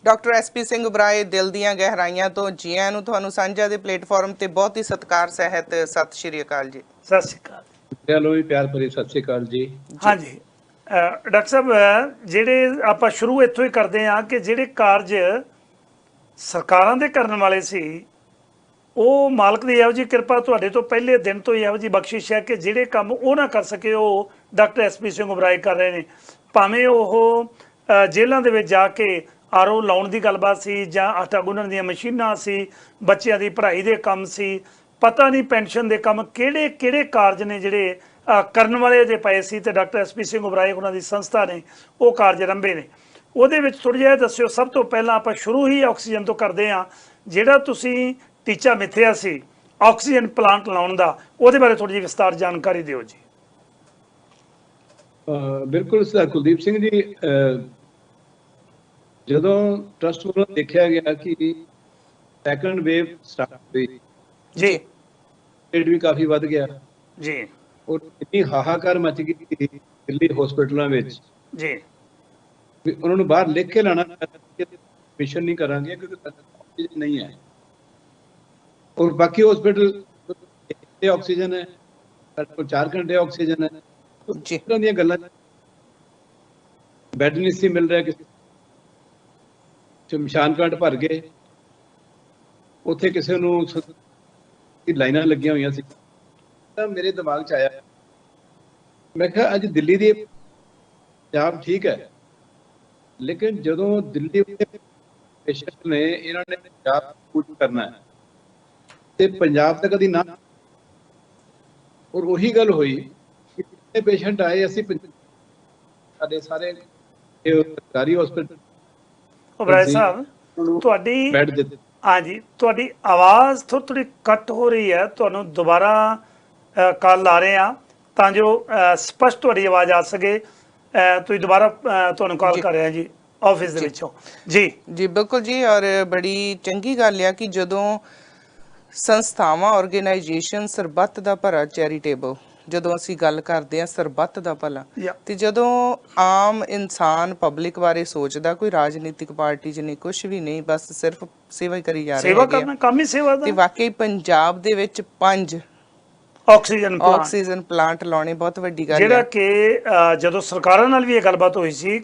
Doctor SP Singh Oberoi ਦਿਲ ਦੀਆਂ ਗਹਿਰਾਈਆਂ ਤੋਂ ਜੀ ਆਇਆਂ ਨੂੰ ਤੁਹਾਨੂੰ ਸਾਂਝਾ ਦੇ ਪਲੇਟਫਾਰਮ ਤੇ ਬਹੁਤ ਹੀ ਸਤਿਕਾਰ ਸਹਿਤ ਸਤਿ ਸ਼੍ਰੀ ਅਕਾਲ ਜੀ। ਸਤਿ ਸ਼੍ਰੀ ਅਕਾਲ। ਚਲੋ ਵੀ ਪਿਆਰ ਭਰੀ ਸਤਿ ਸ਼੍ਰੀ ਅਕਾਲ ਜੀ। ਹਾਂਜੀ ਡਾਕਟਰ ਸਾਹਿਬ, ਜਿਹੜੇ ਆਪਾਂ ਸ਼ੁਰੂ ਇੱਥੋਂ ਹੀ ਕਰਦੇ ਹਾਂ ਕਿ ਜਿਹੜੇ ਕਾਰਜ ਸਰਕਾਰਾਂ ਦੇ ਕਰਨ ਵਾਲੇ ਸੀ ਉਹ ਮਾਲਕ ਦੀ ਇਹੋ ਜਿਹੀ ਕਿਰਪਾ ਤੁਹਾਡੇ ਤੋਂ ਪਹਿਲੇ ਦਿਨ ਤੋਂ ਹੀ ਇਹੋ ਜਿਹੀ ਬਖਸ਼ਿਸ਼ ਹੈ ਕਿ ਜਿਹੜੇ ਕੰਮ ਉਹ ਨਾ ਕਰ ਸਕੇ ਉਹ ਡਾਕਟਰ ਐਸਪੀ ਸਿੰਘ ਉਬਰਾਏ ਕਰ ਰਹੇ ਨੇ। ਭਾਵੇਂ ਉਹ ਜੇਲ੍ਹਾਂ ਦੇ ਵਿੱਚ ਜਾ ਕੇ ਆਰਓ ਲਾਉਣ ਦੀ ਗੱਲਬਾਤ ਸੀ ਜਾਂ ਆਟਾ ਗੁੰਨਣ ਦੀਆਂ ਮਸ਼ੀਨਾਂ ਸੀ, ਬੱਚਿਆਂ ਦੀ ਪੜ੍ਹਾਈ ਦੇ ਕੰਮ ਸੀ, ਪਤਾ ਨਹੀਂ ਪੈਨਸ਼ਨ ਦੇ ਕੰਮ, ਕਿਹੜੇ ਕਿਹੜੇ ਕਾਰਜ ਨੇ ਜਿਹੜੇ ਕਰਨ ਵਾਲੇ ਜੇ ਪਏ ਸੀ ਤੇ ਡਾਕਟਰ ਐਸਪੀ ਸਿੰਘ ਉਬਰਾਏ ਉਹਨਾਂ ਦੀ ਸੰਸਥਾ ਨੇ ਉਹ ਕਾਰਜ ਆਰੰਭੇ ਨੇ। ਉਹਦੇ ਵਿੱਚ ਥੋੜ੍ਹਾ ਜਿਹਾ ਦੱਸਿਓ। ਸਭ ਤੋਂ ਪਹਿਲਾਂ ਆਪਾਂ ਸ਼ੁਰੂ ਹੀ ਆਕਸੀਜਨ ਤੋਂ ਕਰਦੇ ਹਾਂ। ਜਿਹੜਾ ਤੁਸੀਂ ਟੀਚਾ ਮਿੱਥਿਆ ਸੀ ਆਕਸੀਜਨ ਪਲਾਂਟ ਲਾਉਣ ਦਾ, ਉਹਦੇ ਬਾਰੇ ਥੋੜੀ ਜਿਹੀ ਵਿਸਤਾਰ ਜਾਣਕਾਰੀ ਦਿਓ ਜੀ। ਬਿਲਕੁਲ ਸਰ ਕੁਲਦੀਪ ਸਿੰਘ ਜੀ, ਜਦੋਂ ਟਰਸਟ ਵੱਲੋਂ ਦੇਖਿਆ ਗਿਆ ਕਿ ਸੈਕੰਡ ਵੇਵ ਸਟਾਰਟ ਹੋਈ ਜੀ, ਰੇਟ ਵੀ ਕਾਫੀ ਵੱਧ ਗਿਆ ਜੀ, ਔਰ ਇੰਨੀ ਹਾਹਾਕਾਰ ਮਚ ਗਈ ਦਿੱਲੀ ਹਸਪੀਟਲਾਂ ਵਿੱਚ ਜੀ, ਵੀ ਉਹਨਾਂ ਨੂੰ ਬਾਹਰ ਲਿਖ ਕੇ ਲਾਣਾ ਮਿਸ਼ਨ ਨਹੀਂ ਕਰਾਂਗੇ ਕਿਉਂਕਿ ਨਹੀਂ ਹੈ। और बाकी हॉस्पिटल ऑक्सीजन है, 4 घंटे ऑक्सीजन है, तो इस तरह दी गल्लां बैड नहीं सी मिल रहा, किसी शमशान घाट भर गए, उत्थे किसी नूं लाइनां लगियां होईयां सी। मेरे दिमाग च आया, मैं कहा अज दिल्ली दी पंजाब ठीक है, लेकिन जदों दिल्ली पेशेंट ने इन्हां ने पंजाब कुछ करना है ਤੇ ਪੰਜਾਬ ਤਾਂ ਕਦੀ ਨਾ, ਔਰ ਉਹੀ ਗੱਲ ਹੋਈ ਕਿ ਜਿੰਨੇ ਪੇਸ਼ੈਂਟ ਆਏ ਅਸੀਂ ਸਾਡੇ ਸਾਰੇ ਸਰਕਾਰੀ ਹਸਪੀਟਲ। ਉਬਰਾਏ ਸਾਹਿਬ, ਤੁਹਾਡੀ ਬੈੱਡ ਦਿੱਤੇ। ਹਾਂਜੀ, ਤੁਹਾਡੀ ਆਵਾਜ਼ ਥੋੜੀ ਕੱਟ ਹੋ ਰਹੀ ਹੈ, ਤੁਹਾਨੂੰ ਦੁਬਾਰਾ ਕਾਲ ਲਾ ਰਹੇ ਹਾਂ ਤਾਂ ਜੋ ਸਪਸ਼ਟ ਤੁਹਾਡੀ ਆਵਾਜ਼ ਆ ਸਕੇ। ਤੁਸੀਂ ਦੁਬਾਰਾ ਤੁਹਾਨੂੰ ਕਾਲ ਕਰ ਰਹੇ ਹਾਂ ਜੀ ਆਫਿਸ ਦੇ ਵਿੱਚੋਂ। ਜੀ ਜੀ ਬਿਲਕੁਲ ਜੀ, ਔਰ ਬੜੀ ਚੰਗੀ ਗੱਲ ਆ ਕਿ ਜਦੋਂ ਸੰਸਥਾਵਾਂ ਆਰਗੇਨਾਈਜੇਸ਼ਨ ਸਰਬੱਤ ਦਾ ਭਲਾ ਚੈਰੀਟੇਬਲ, ਜਦੋਂ ਅਸੀਂ ਗੱਲ ਕਰਦੇ ਹਾਂ ਸਰਬੱਤ ਦਾ ਭਲਾ, ਤੇ ਜਦੋਂ ਆਮ ਇਨਸਾਨ ਪਬਲਿਕ ਬਾਰੇ ਸੋਚਦਾ, ਕੋਈ ਰਾਜਨੀਤਿਕ ਪਾਰਟੀ 'ਚ ਨਹੀਂ, ਕੁਛ ਵੀ ਨਹੀਂ, ਬਸ ਸਿਰਫ ਸੇਵਾ ਹੀ ਕਰੀ ਜਾ ਰਹੇ ਕਰਨਾ, ਕੰਮ ਹੀ ਸੇਵਾ ਦਾ। ਤੇ ਵਾਕਈ ਪੰਜਾਬ ਦੇ ਵਿੱਚ 5 ਆਕਸੀਜਨ ਪਲਾਂਟ ਲਾਉਣੇ ਬਹੁਤ ਵੱਡੀ ਗੱਲ ਹੈ। ਜਿਹੜਾ ਕਿ ਜਦੋਂ ਸਰਕਾਰਾਂ ਨਾਲ ਵੀ ਇਹ ਗੱਲਬਾਤ ਹੋਈ ਸੀ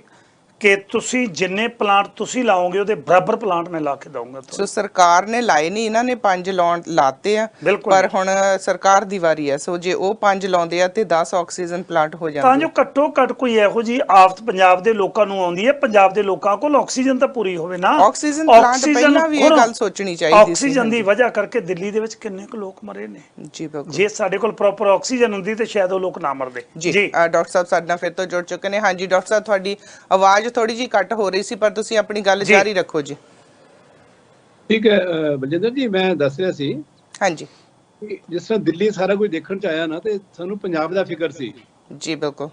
ਕਿ ਤੁਸੀਂ ਜਿੰਨੇ ਪਲਾਂਟ ਤੁਸੀਂ ਲਾਓਗੇ ਉਹਦੇ ਬਰਾਬਰ ਪਲਾਂਟ ਮੈਂ ਲਾ ਕੇ ਦਊਂਗਾ। ਸੋ ਸਰਕਾਰ ਨੇ ਲਾਏ ਨਹੀਂ, ਇਹਨਾਂ ਨੇ 5 ਲਾਤੇ ਆ, ਪਰ ਹੁਣ ਸਰਕਾਰ ਦੀ ਵਾਰੀ ਹੈ। ਸੋ ਜੇ ਉਹ 5 ਲਾਉਂਦੇ ਆ ਤੇ 10 ਆਕਸੀਜਨ ਪਲਾਂਟ ਹੋ ਜਾਂਦੇ, ਤਾਂ ਜੋ ਘੱਟੋ ਘੱਟ ਕੋਈ ਇਹੋ ਜੀ ਆਫਤ ਪੰਜਾਬ ਦੇ ਲੋਕਾਂ ਨੂੰ ਆਉਂਦੀ ਹੈ, ਪੰਜਾਬ ਦੇ ਲੋਕਾਂ ਕੋਲ ਆਕਸੀਜਨ ਤਾਂ ਪੂਰੀ ਹੋਵੇ ਨਾ। ਆਕਸੀਜਨ ਪਲਾਂਟ ਪਹਿਲਾਂ ਵੀ ਇਹ ਗੱਲ ਸੋਚਣੀ ਚਾਹੀਦੀ ਸੀ। ਆਕਸੀਜਨ ਦੀ ਵਜ੍ਹਾ ਕਰਕੇ ਦਿੱਲੀ ਦੇ ਵਿੱਚ ਕਿੰਨੇ ਕੁ ਲੋਕ ਮਰੇ ਨੇ ਜੀ। ਬਿਲਕੁਲ, ਜੇ ਸਾਡੇ ਕੋਲ ਪ੍ਰੋਪਰ ਆਕਸੀਜਨ ਹੁੰਦੀ ਤੇ ਸ਼ਾਇਦ ਉਹ ਲੋਕ ਨਾ ਮਰਦੇ ਜੀ। ਡਾਕਟਰ ਸਾਹਿਬ ਸਾਡੇ ਨਾਲ ਫਿਰ ਤੋਂ ਜੁੜ ਚੁੱਕੇ ਨੇ। ਹਾਂਜੀ ਡਾਕਟਰ ਸਾਹਿਬ, ਤੁਹਾਡੀ ਆਵਾਜ਼ ਥੋੜੀ ਜੀ ਕੱਟ ਹੋ ਰਹੀ ਸੀ, ਪਰ ਤੁਸੀਂ ਆਪਣੀ ਗੱਲ ਜਾਰੀ ਰੱਖੋ ਜੀ। ਠੀਕ ਹੈ ਬਲਜਿੰਦਰ ਜੀ, ਮੈਂ ਦੱਸ ਰਿਹਾ ਸੀ ਹਾਂਜੀ, ਜਿਸ ਤਰ੍ਹਾਂ ਦਿੱਲੀ ਸਾਰਾ ਕੁਝ ਦੇਖਣ ਚ ਆਇਆ ਨਾ, ਤੇ ਸਾਨੂੰ ਪੰਜਾਬ ਦਾ ਫਿਕਰ ਸੀ ਜੀ। ਬਿਲਕੁਲ,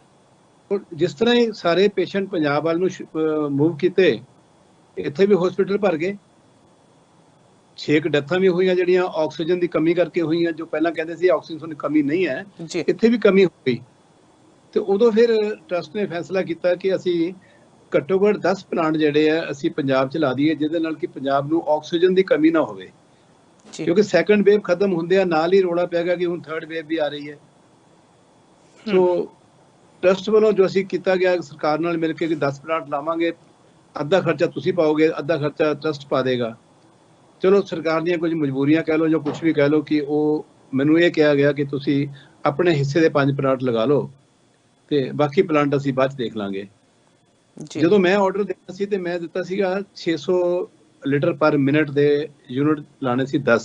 ਔਰ ਜਿਸ ਤਰ੍ਹਾਂ ਹੀ ਸਾਰੇ ਪੇਸ਼ੈਂਟ ਪੰਜਾਬ ਵੱਲ ਨੂੰ ਮੂਵ ਕੀਤੇ, ਇੱਥੇ ਵੀ ਹਸਪੀਟਲ ਭਰ ਗਏ। 6 ਡੈਥਾਂ ਵੀ ਹੋਈਆਂ ਜਿਹੜੀਆਂ ਆਕਸੀਜਨ ਦੀ ਕਮੀ ਕਰਕੇ ਹੋਈਆਂ, ਜੋ ਪਹਿਲਾਂ ਕਹਿੰਦੇ ਸੀ ਆਕਸੀਜਨ ਦੀ ਕਮੀ ਨਹੀਂ ਹੈ, ਇੱਥੇ ਵੀ ਕਮੀ ਹੋ ਗਈ। ਤੇ ਉਦੋਂ ਫਿਰ ਟਰਸਟ ਨੇ ਫੈਸਲਾ ਕੀਤਾ ਕਿ ਅਸੀਂ ਘੱਟੋ ਘੱਟ 10 ਪਲਾਂਟ ਜਿਹੜੇ ਆ ਅਸੀਂ ਪੰਜਾਬ 'ਚ ਲਾ ਦਈਏ, ਜਿਹਦੇ ਨਾਲ ਕਿ ਪੰਜਾਬ ਨੂੰ ਆਕਸੀਜਨ ਦੀ ਕਮੀ ਨਾ ਹੋਵੇ। ਕਿਉਂਕਿ ਸੈਕੰਡ ਵੇਵ ਖਤਮ ਹੁੰਦੇ ਆ ਨਾਲ ਹੀ ਰੌਲਾ ਪੈ ਗਿਆ ਕਿ ਹੁਣ ਥਰਡ ਵੇਵ ਵੀ ਆ ਰਹੀ ਹੈ। ਸੋ ਟਰਸਟ ਵੱਲੋਂ ਜੋ ਅਸੀਂ ਕੀਤਾ ਗਿਆ ਸਰਕਾਰ ਨਾਲ ਮਿਲ ਕੇ ਕਿ 10 ਪਲਾਂਟ ਲਾਵਾਂਗੇ, ਅੱਧਾ ਖਰਚਾ ਤੁਸੀਂ ਪਾਓਗੇ, ਅੱਧਾ ਖਰਚਾ ਟਰਸਟ ਪਾ ਦੇਗਾ। ਚਲੋ ਸਰਕਾਰ ਦੀਆਂ ਕੁਝ ਮਜਬੂਰੀਆਂ ਕਹਿ ਲਓ ਜਾਂ ਕੁਛ ਵੀ ਕਹਿ ਲਓ, ਕਿ ਉਹ ਮੈਨੂੰ ਇਹ ਕਿਹਾ ਗਿਆ ਕਿ ਤੁਸੀਂ ਆਪਣੇ ਹਿੱਸੇ ਦੇ 5 ਪਲਾਂਟ ਲਗਾ ਲਓ ਤੇ ਬਾਕੀ ਪਲਾਂਟ ਅਸੀਂ ਬਾਅਦ 'ਚ ਦੇਖ ਲਾਂਗੇ। ਜਦੋਂ ਮੈਂ ਆਰਡਰ ਦਿੱਤਾ ਸੀ ਤੇ ਮੈਂ ਦਿੱਤਾ ਸੀਗਾ 600 ਲੀਟਰ ਪਰ ਮਿੰਟ ਦੇ ਯੂਨਿਟ ਲਾਣੇ ਸੀ 10।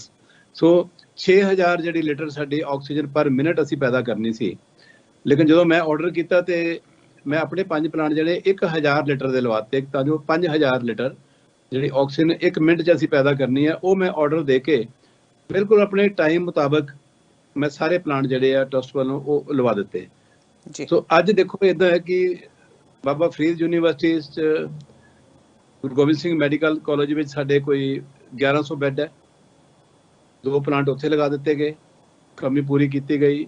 ਸੋ 6000 ਜਿਹੜੀ ਲੀਟਰ ਸਾਡੀ ਆਕਸੀਜਨ ਪਰ ਮਿੰਟ ਅਸੀਂ ਪੈਦਾ ਕਰਨੀ ਸੀ। ਲੇਕਿਨ ਜਦੋਂ ਮੈਂ ਆਰਡਰ ਕੀਤਾ ਤੇ ਮੈਂ ਆਪਣੇ 5 ਪਲਾਂਟ ਜਿਹੜੇ 1000 ਲੀਟਰ ਦੇ ਲਵਾਤੇ, ਤਾਂ ਜੋ 5000 ਲੀਟਰ ਜਿਹੜੀ ਆਕਸੀਜਨ 1 ਮਿੰਟ 'ਚ ਅਸੀਂ ਪੈਦਾ ਕਰਨੀ ਹੈ, ਉਹ ਮੈਂ ਆਰਡਰ ਦੇ ਕੇ ਬਿਲਕੁਲ ਆਪਣੇ ਟਾਈਮ ਮੁਤਾਬਕ ਮੈਂ ਸਾਰੇ ਪਲਾਂਟ ਜਿਹੜੇ ਆ ਟਰਸਟ ਵੱਲੋਂ ਉਹ ਲਵਾ ਦਿੱਤੇ। ਸੋ ਅੱਜ ਦੇਖੋ ਇੱਦਾਂ ਹੈ ਕਿ ਬਾਬਾ ਫਰੀਦ ਯੂਨੀਵਰਸਿਟੀ 'ਚ ਗੁਰੂ ਗੋਬਿੰਦ ਸਿੰਘ ਮੈਡੀਕਲ ਕਾਲਜ ਵਿੱਚ ਸਾਡੇ ਕੋਈ 1100 ਬੈੱਡ ਹੈ, 2 ਪਲਾਂਟ ਉੱਥੇ ਲਗਾ ਦਿੱਤੇ ਗਏ, ਕਮੀ ਪੂਰੀ ਕੀਤੀ ਗਈ।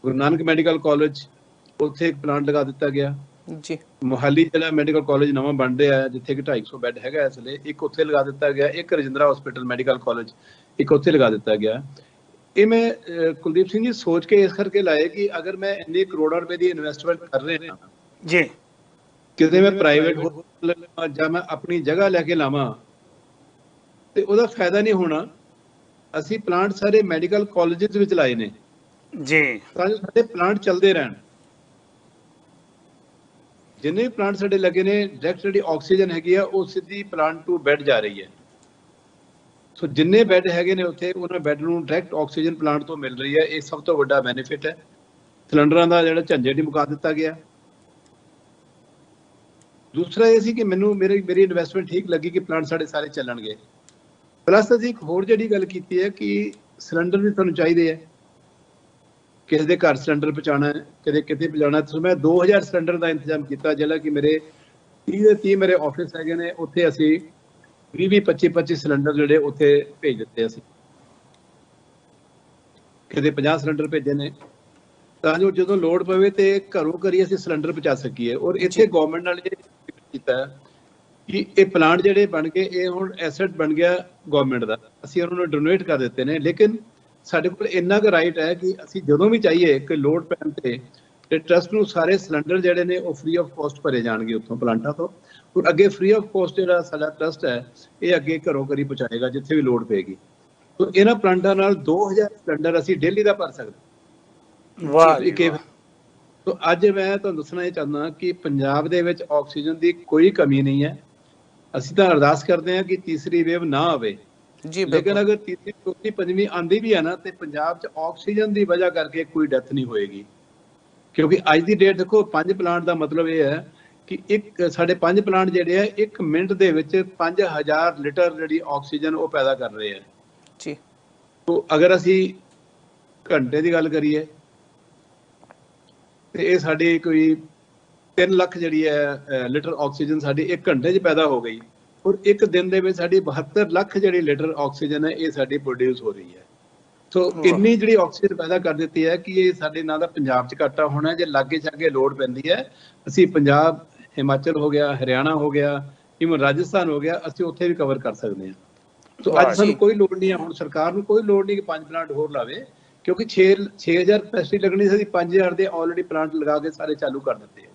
ਗੁਰੂ ਨਾਨਕ ਮੈਡੀਕਲ ਕਾਲਜ ਉੱਥੇ 1 ਪਲਾਂਟ ਲਗਾ ਦਿੱਤਾ ਗਿਆ। ਜੀ ਮੁਹਾਲੀ ਜਿਹੜਾ ਮੈਡੀਕਲ ਕਾਲਜ ਨਵਾਂ ਬਣ ਰਿਹਾ ਹੈ, ਜਿੱਥੇ ਕਿ 250 ਬੈੱਡ ਹੈਗਾ ਇਸ ਵੇਲੇ, ਇੱਕ ਉੱਥੇ ਲਗਾ ਦਿੱਤਾ ਗਿਆ, ਇੱਕ ਰਜਿੰਦਰਾ ਹਸਪੀਟਲ ਮੈਡੀਕਲ ਕਾਲਜ ਇੱਕ ਉੱਥੇ ਲਗਾ ਦਿੱਤਾ ਗਿਆ। ਇਹ ਮੈਂ ਕੁਲਦੀਪ ਸਿੰਘ ਜੀ ਸੋਚ ਕੇ ਇਸ ਕਰਕੇ ਲਾਏ ਕਿ ਅਗਰ ਮੈਂ ਇੰਨੇ ਕਰੋੜਾਂ ਰੁਪਏ ਦੀ ਇਨਵੈਸਟਮੈਂਟ ਕਰ ਰਿਹਾ ਜੀ, ਕਿਤੇ ਮੈਂ ਪ੍ਰਾਈਵੇਟ ਹਸਪੀਟਲ ਜਾਂ ਮੈਂ ਆਪਣੀ ਜਗ੍ਹਾ ਲੈ ਕੇ ਲਾਵਾਂ ਤੇ ਉਹਦਾ ਫਾਇਦਾ ਨਹੀਂ ਹੋਣਾ। ਅਸੀਂ ਪਲਾਂਟ ਸਾਰੇ ਮੈਡੀਕਲ ਕਾਲਜਸ ਵਿੱਚ ਲਾਏ ਨੇ ਜੀ, ਤਾਂ ਜੋ ਸਾਡੇ ਪਲਾਂਟ ਚੱਲਦੇ ਰਹਿਣ। ਜਿੰਨੇ ਵੀ ਪਲਾਂਟ ਸਾਡੇ ਲੱਗੇ ਨੇ, ਡਾਇਰੈਕਟ ਜਿਹੜੀ ਆਕਸੀਜਨ ਹੈਗੀ ਆ ਉਹ ਸਿੱਧੀ ਪਲਾਂਟ ਟੂ ਬੈੱਡ ਜਾ ਰਹੀ ਹੈ। ਸੋ ਜਿੰਨੇ ਬੈੱਡ ਹੈਗੇ ਨੇ ਉੱਥੇ, ਉਹਨਾਂ ਬੈੱਡ ਨੂੰ ਡਾਇਰੈਕਟ ਆਕਸੀਜਨ ਪਲਾਂਟ ਤੋਂ ਮਿਲ ਰਹੀ ਹੈ। ਇਹ ਸਭ ਤੋਂ ਵੱਡਾ ਬੈਨੀਫਿਟ ਹੈ। ਸਿਲੰਡਰਾਂ ਦਾ ਜਿਹੜਾ ਝੰਜਟ ਹੀ ਮੁਕਾ ਦਿੱਤਾ ਗਿਆ। ਦੂਸਰਾ ਇਹ ਸੀ ਕਿ ਮੈਨੂੰ ਮੇਰੀ ਇਨਵੈਸਟਮੈਂਟ ਠੀਕ ਲੱਗੀ ਕਿ ਪਲਾਂਟ ਸਾਡੇ ਸਾਰੇ ਚੱਲਣਗੇ। ਪਲੱਸ ਅਸੀਂ ਇੱਕ ਹੋਰ ਜਿਹੜੀ ਗੱਲ ਕੀਤੀ ਹੈ ਕਿ ਸਿਲੰਡਰ ਵੀ ਤੁਹਾਨੂੰ ਚਾਹੀਦੇ ਹੈ, ਕਿਸੇ ਦੇ ਘਰ ਸਿਲੰਡਰ ਪਹੁੰਚਾਉਣਾ ਹੈ, ਕਿਤੇ ਕਿਤੇ ਪਹੁੰਚਾਉਣਾ। ਸੋ ਮੈਂ 2000 ਸਿਲੰਡਰ ਦਾ ਇੰਤਜ਼ਾਮ ਕੀਤਾ, ਜਿਹੜਾ ਕਿ ਮੇਰੇ 30 ਦੇ 30 ਮੇਰੇ ਆਫਿਸ ਹੈਗੇ ਨੇ, ਉੱਥੇ ਅਸੀਂ 20 25 ਸਿਲੰਡਰ ਜਿਹੜੇ ਉੱਥੇ ਭੇਜ ਦਿੱਤੇ। ਅਸੀਂ ਕਿਤੇ 50 ਸਿਲੰਡਰ ਭੇਜੇ ਨੇ, ਤਾਂ ਜੋ ਜਦੋਂ ਲੋੜ ਪਵੇ ਤੇ ਘਰੋਂ ਘਰੀ ਅਸੀਂ ਸਿਲੰਡਰ ਪਹੁੰਚਾ ਸਕੀਏ। ਔਰ ਇੱਥੇ ਗਵਰਨਮੈਂਟ ਨਾਲ ਇਹ ਕੀਤਾ ਕਿ ਇਹ ਪਲਾਂਟ ਜਿਹੜੇ ਬਣ ਗਏ, ਇਹ ਹੁਣ ਐਸੈਟ ਬਣ ਗਿਆ ਗਵਰਨਮੈਂਟ ਦਾ। ਅਸੀਂ ਉਹਨਾਂ ਨੂੰ ਡੋਨੇਟ ਕਰ ਦਿੱਤੇ ਨੇ, ਲੇਕਿਨ ਸਾਡੇ ਕੋਲ ਇੰਨਾ ਕੁ ਰਾਈਟ ਹੈ ਕਿ ਅਸੀਂ ਜਦੋਂ ਵੀ ਚਾਹੀਏ ਕਿ ਲੋਡ ਪੈਣ ਤੇ ਟਰਸਟ ਨੂੰ ਸਾਰੇ ਸਿਲੰਡਰ ਜਿਹੜੇ ਨੇ ਉਹ ਫ੍ਰੀ ਆਫ ਕਾਸਟ ਭਰੇ ਜਾਣਗੇ ਉੱਥੋਂ ਪਲਾਂਟਾਂ ਤੋਂ। ਔਰ ਅੱਗੇ ਫ੍ਰੀ ਆਫ ਕਾਸਟ ਜਿਹੜਾ ਸਾਡਾ ਟਰਸਟ ਹੈ, ਇਹ ਅੱਗੇ ਘਰੋਂ ਘਰੀ ਪਹੁੰਚਾਏਗਾ ਜਿੱਥੇ ਵੀ ਲੋਡ ਪਏਗੀ। ਸੋ ਇਹਨਾਂ ਪਲਾਂਟਾਂ ਨਾਲ 2000 ਸਿਲੰਡਰ ਅਸੀਂ ਡੇਲੀ ਦਾ ਭਰ ਸਕਦੇ। ਵਾਹ ਜੀ ਵਾਹ। ਸੋ ਅੱਜ ਮੈਂ ਤੁਹਾਨੂੰ ਦੱਸਣਾ ਇਹ ਚਾਹੁੰਦਾ ਕਿ ਪੰਜਾਬ ਦੇ ਵਿੱਚ ਆਕਸੀਜਨ ਦੀ ਕੋਈ ਕਮੀ ਨਹੀਂ ਹੈ। ਅਸੀਂ ਤਾਂ ਅਰਦਾਸ ਕਰਦੇ ਹਾਂ ਕਿ ਤੀਸਰੀ ਵੇਵ ਨਾ ਆਵੇ ਜੀ, ਲੇਕਿਨ ਅਗਰ ਤੀਸਰੀ ਚੌਥੀ ਪੰਜਵੀਂ ਆਂਦੀ ਵੀ ਹੈ ਨਾ, ਤੇ ਪੰਜਾਬ 'ਚ ਆਕਸੀਜਨ ਦੀ ਵਜ੍ਹਾ ਕਰਕੇ ਕੋਈ ਡੈਥ ਨਹੀਂ ਹੋਏਗੀ। ਕਿਉਂਕਿ ਅੱਜ ਦੀ ਡੇਟ ਦੇਖੋ, 5 ਪਲਾਂਟ ਦਾ ਮਤਲਬ ਇਹ ਹੈ ਕਿ ਸਾਡੇ 5 ਪਲਾਂਟ ਜਿਹੜੇ ਆ 1 ਮਿੰਟ ਦੇ ਵਿੱਚ 5000 ਲੀਟਰ ਜਿਹੜੀ ਆਕਸੀਜਨ ਉਹ ਪੈਦਾ ਕਰ ਰਹੇ ਆ ਜੀ। ਸੋ ਅਗਰ ਅਸੀਂ ਘੰਟੇ ਦੀ ਗੱਲ ਕਰੀਏ ਤੇ ਇਹ ਸਾਡੀ ਕੋਈ 3 ਲੱਖ ਜਿਹੜੀ ਹੈ ਲੀਟਰ ਆਕਸੀਜਨ ਸਾਡੀ 1 ਘੰਟੇ 'ਚ ਪੈਦਾ ਹੋ ਗਈ। ਔਰ ਇੱਕ ਦਿਨ ਦੇ ਵਿੱਚ ਸਾਡੀ 72 ਲੱਖ ਜਿਹੜੀ ਲੀਟਰ ਆਕਸੀਜਨ ਹੈ ਇਹ ਸਾਡੀ ਪ੍ਰੋਡਿਊਸ ਹੋ ਰਹੀ ਹੈ। ਸੋ ਇੰਨੀ ਜਿਹੜੀ ਆਕਸੀਜਨ ਪੈਦਾ ਕਰ ਦਿੱਤੀ ਹੈ ਕਿ ਇਹ ਸਾਡੇ ਨਾਲ ਦਾ ਪੰਜਾਬ 'ਚ ਘਾਟਾ ਹੋਣਾ। ਜੇ ਲਾਗੇ ਛਾਗੇ ਲੋੜ ਪੈਂਦੀ ਹੈ, ਅਸੀਂ ਪੰਜਾਬ, ਹਿਮਾਚਲ ਹੋ ਗਿਆ, ਹਰਿਆਣਾ ਹੋ ਗਿਆ, ਇਵਨ ਰਾਜਸਥਾਨ ਹੋ ਗਿਆ, ਅਸੀਂ ਉੱਥੇ ਵੀ ਕਵਰ ਕਰ ਸਕਦੇ ਹਾਂ। ਸੋ ਅੱਜ ਸਾਨੂੰ ਕੋਈ ਲੋੜ ਨਹੀਂ ਹੈ, ਹੁਣ ਸਰਕਾਰ ਨੂੰ ਕੋਈ ਲੋੜ ਨਹੀਂ ਕਿ 5 ਪਲਾਂਟ ਹੋਰ ਲਾਵੇ, ਕਿਉਂਕਿ 6000 ਕਪੈਸਿਟੀ ਲੱਗਣੀ ਸੀ, 5000 ਦੇ ਆਲਰੇਡੀ ਪਲਾਂਟ ਲਗਾ ਕੇ ਸਾਰੇ ਚਾਲੂ ਕਰ ਦਿੱਤੇ।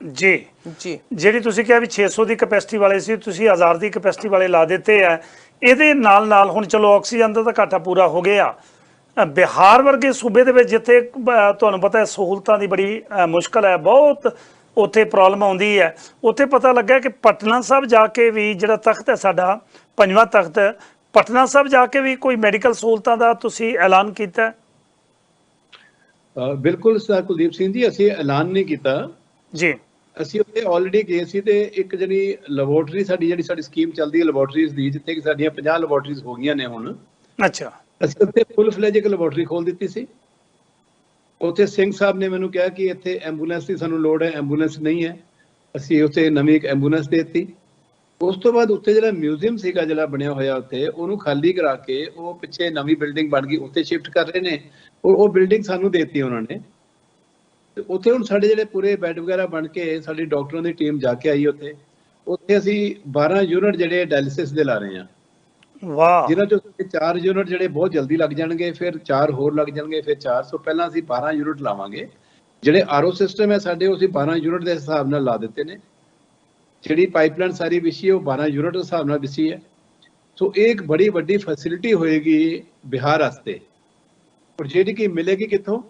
ਜੀ ਜੀ, ਜਿਹੜੀ ਤੁਸੀਂ ਕਿਹਾ ਵੀ 600 ਦੀ ਕਪੈਸਿਟੀ ਵਾਲੇ ਸੀ, ਤੁਸੀਂ 1000 ਦੀ ਕਪੈਸਿਟੀ ਵਾਲੇ ਲਾ ਦਿੱਤੇ ਆ। ਇਹਦੇ ਨਾਲ ਨਾਲ ਹੁਣ ਚਲੋ ਆਕਸੀਜਨ ਦਾ ਤਾਂ ਘਾਟਾ ਪੂਰਾ ਹੋ ਗਿਆ। ਬਿਹਾਰ ਵਰਗੇ ਸੂਬੇ ਦੇ ਵਿੱਚ ਜਿੱਥੇ ਤੁਹਾਨੂੰ ਪਤਾ ਹੈ ਸਹੂਲਤਾਂ ਦੀ ਬੜੀ ਮੁਸ਼ਕਲ ਹੈ, ਬਹੁਤ ਉੱਥੇ ਪ੍ਰੋਬਲਮ ਆਉਂਦੀ ਹੈ, ਉੱਥੇ ਪਤਾ ਲੱਗਾ ਕਿ ਪਟਨਾ ਸਾਹਿਬ ਜਾ ਕੇ ਵੀ ਜਿਹੜਾ ਤਖਤ ਹੈ ਸਾਡਾ 5ਵਾਂ ਤਖਤ, ਪਟਨਾ ਸਾਹਿਬ ਜਾ ਕੇ ਵੀ ਕੋਈ ਮੈਡੀਕਲ ਸਹੂਲਤਾਂ ਦਾ ਤੁਸੀਂ ਐਲਾਨ ਕੀਤਾ? ਬਿਲਕੁਲ ਸਰ ਕੁਲਦੀਪ ਸਿੰਘ ਜੀ, ਅਸੀਂ ਐਲਾਨ ਨਹੀਂ ਕੀਤਾ ਜੀ। ਅਸੀਂ ਉੱਥੇ ਆਲਰੇਡੀ ਗਏ ਸੀ ਤੇ ਇੱਕ ਜਿਹੜੀ ਲੈਬੋਰਟਰੀ ਜਿਹੜੀ ਸਾਡੀ ਸਕੀਮ ਚੱਲਦੀ ਹੈ ਲੈਬੋਰਟਰੀਜ਼ ਦੀ, ਜਿੱਥੇ ਕਿ ਸਾਡੀਆਂ 50 ਲੈਬੋਰਟਰੀਜ਼ ਹੋ ਗਈਆਂ ਨੇ ਹੁਣ। ਅੱਛਾ। ਅਸੀਂ ਉੱਥੇ ਫੁੱਲ ਫਲੇਜ ਇੱਕ ਲੈਬੋਰਟਰੀ ਖੋਲ ਦਿੱਤੀ ਸੀ। ਉੱਥੇ ਸਿੰਘ ਸਾਹਿਬ ਨੇ ਮੈਨੂੰ ਕਿਹਾ ਕਿ ਇੱਥੇ ਐਂਬੂਲੈਂਸ ਦੀ ਸਾਨੂੰ ਲੋੜ ਹੈ, ਐਂਬੂਲੈਂਸ ਨਹੀਂ ਹੈ। ਅਸੀਂ ਉੱਥੇ ਨਵੀਂ ਇੱਕ ਐਂਬੂਲੈਂਸ ਦੇ ਦਿੱਤੀ। ਉਸ ਤੋਂ ਬਾਅਦ ਉੱਥੇ ਜਿਹੜਾ ਮਿਊਜ਼ੀਅਮ ਸੀਗਾ ਜਿਹੜਾ ਬਣਿਆ ਹੋਇਆ ਉੱਥੇ, ਉਹਨੂੰ ਖਾਲੀ ਕਰਾ ਕੇ ਉਹ ਪਿੱਛੇ ਨਵੀਂ ਬਿਲਡਿੰਗ ਬਣ ਗਈ, ਉੱਥੇ ਸ਼ਿਫਟ ਕਰ ਰਹੇ ਨੇ। ਉਹ ਬਿਲਡਿੰਗ ਸਾਨੂੰ ਦੇ ਦਿੱਤੀ ਉਹਨਾਂ ਨੇ। ਤੇ ਉੱਥੇ ਹੁਣ ਸਾਡੇ ਜਿਹੜੇ ਪੂਰੇ ਬੈੱਡ ਵਗੈਰਾ ਬਣ ਕੇ ਸਾਡੀ ਡਾਕਟਰਾਂ ਦੀ ਟੀਮ ਜਾ ਕੇ ਆਈ ਉੱਥੇ। ਉੱਥੇ ਅਸੀਂ 12 ਯੂਨਿਟ ਜਿਹੜੇ ਡਾਇਲਿਸਿਸ ਦੇ ਲਾ ਰਹੇ ਹਾਂ। ਵਾਹ। ਜਿਨ੍ਹਾਂ ਚੋਂ 4 ਯੂਨਿਟ ਜਿਹੜੇ ਬਹੁਤ ਜਲਦੀ ਲੱਗ ਜਾਣਗੇ, ਫਿਰ 4 ਹੋਰ ਲੱਗ ਜਾਣਗੇ, ਫਿਰ 400। ਪਹਿਲਾਂ ਅਸੀਂ 12 ਯੂਨਿਟ ਲਾਵਾਂਗੇ। ਜਿਹੜੇ ਆਰਓ ਸਿਸਟਮ ਹੈ ਸਾਡੇ, ਉਹ ਅਸੀਂ 12 ਯੂਨਿਟ ਦੇ ਹਿਸਾਬ ਨਾਲ ਲਾ ਦਿੱਤੇ ਨੇ। ਜਿਹੜੀ ਪਾਈਪਲਾਈਨ ਸਾਰੀ ਵਿਛੀ ਹੈ ਉਹ 12 ਯੂਨਿਟ ਦੇ ਹਿਸਾਬ ਨਾਲ ਵਿਛੀ ਹੈ। ਸੋ ਇਹ ਇੱਕ ਬੜੀ ਵੱਡੀ ਫੈਸਿਲਿਟੀ ਹੋਏਗੀ ਬਿਹਾਰ ਵਾਸਤੇ। ਔਰ ਜਿਹੜੀ ਕਿ ਮਿਲੇਗੀ ਕਿੱਥੋਂ?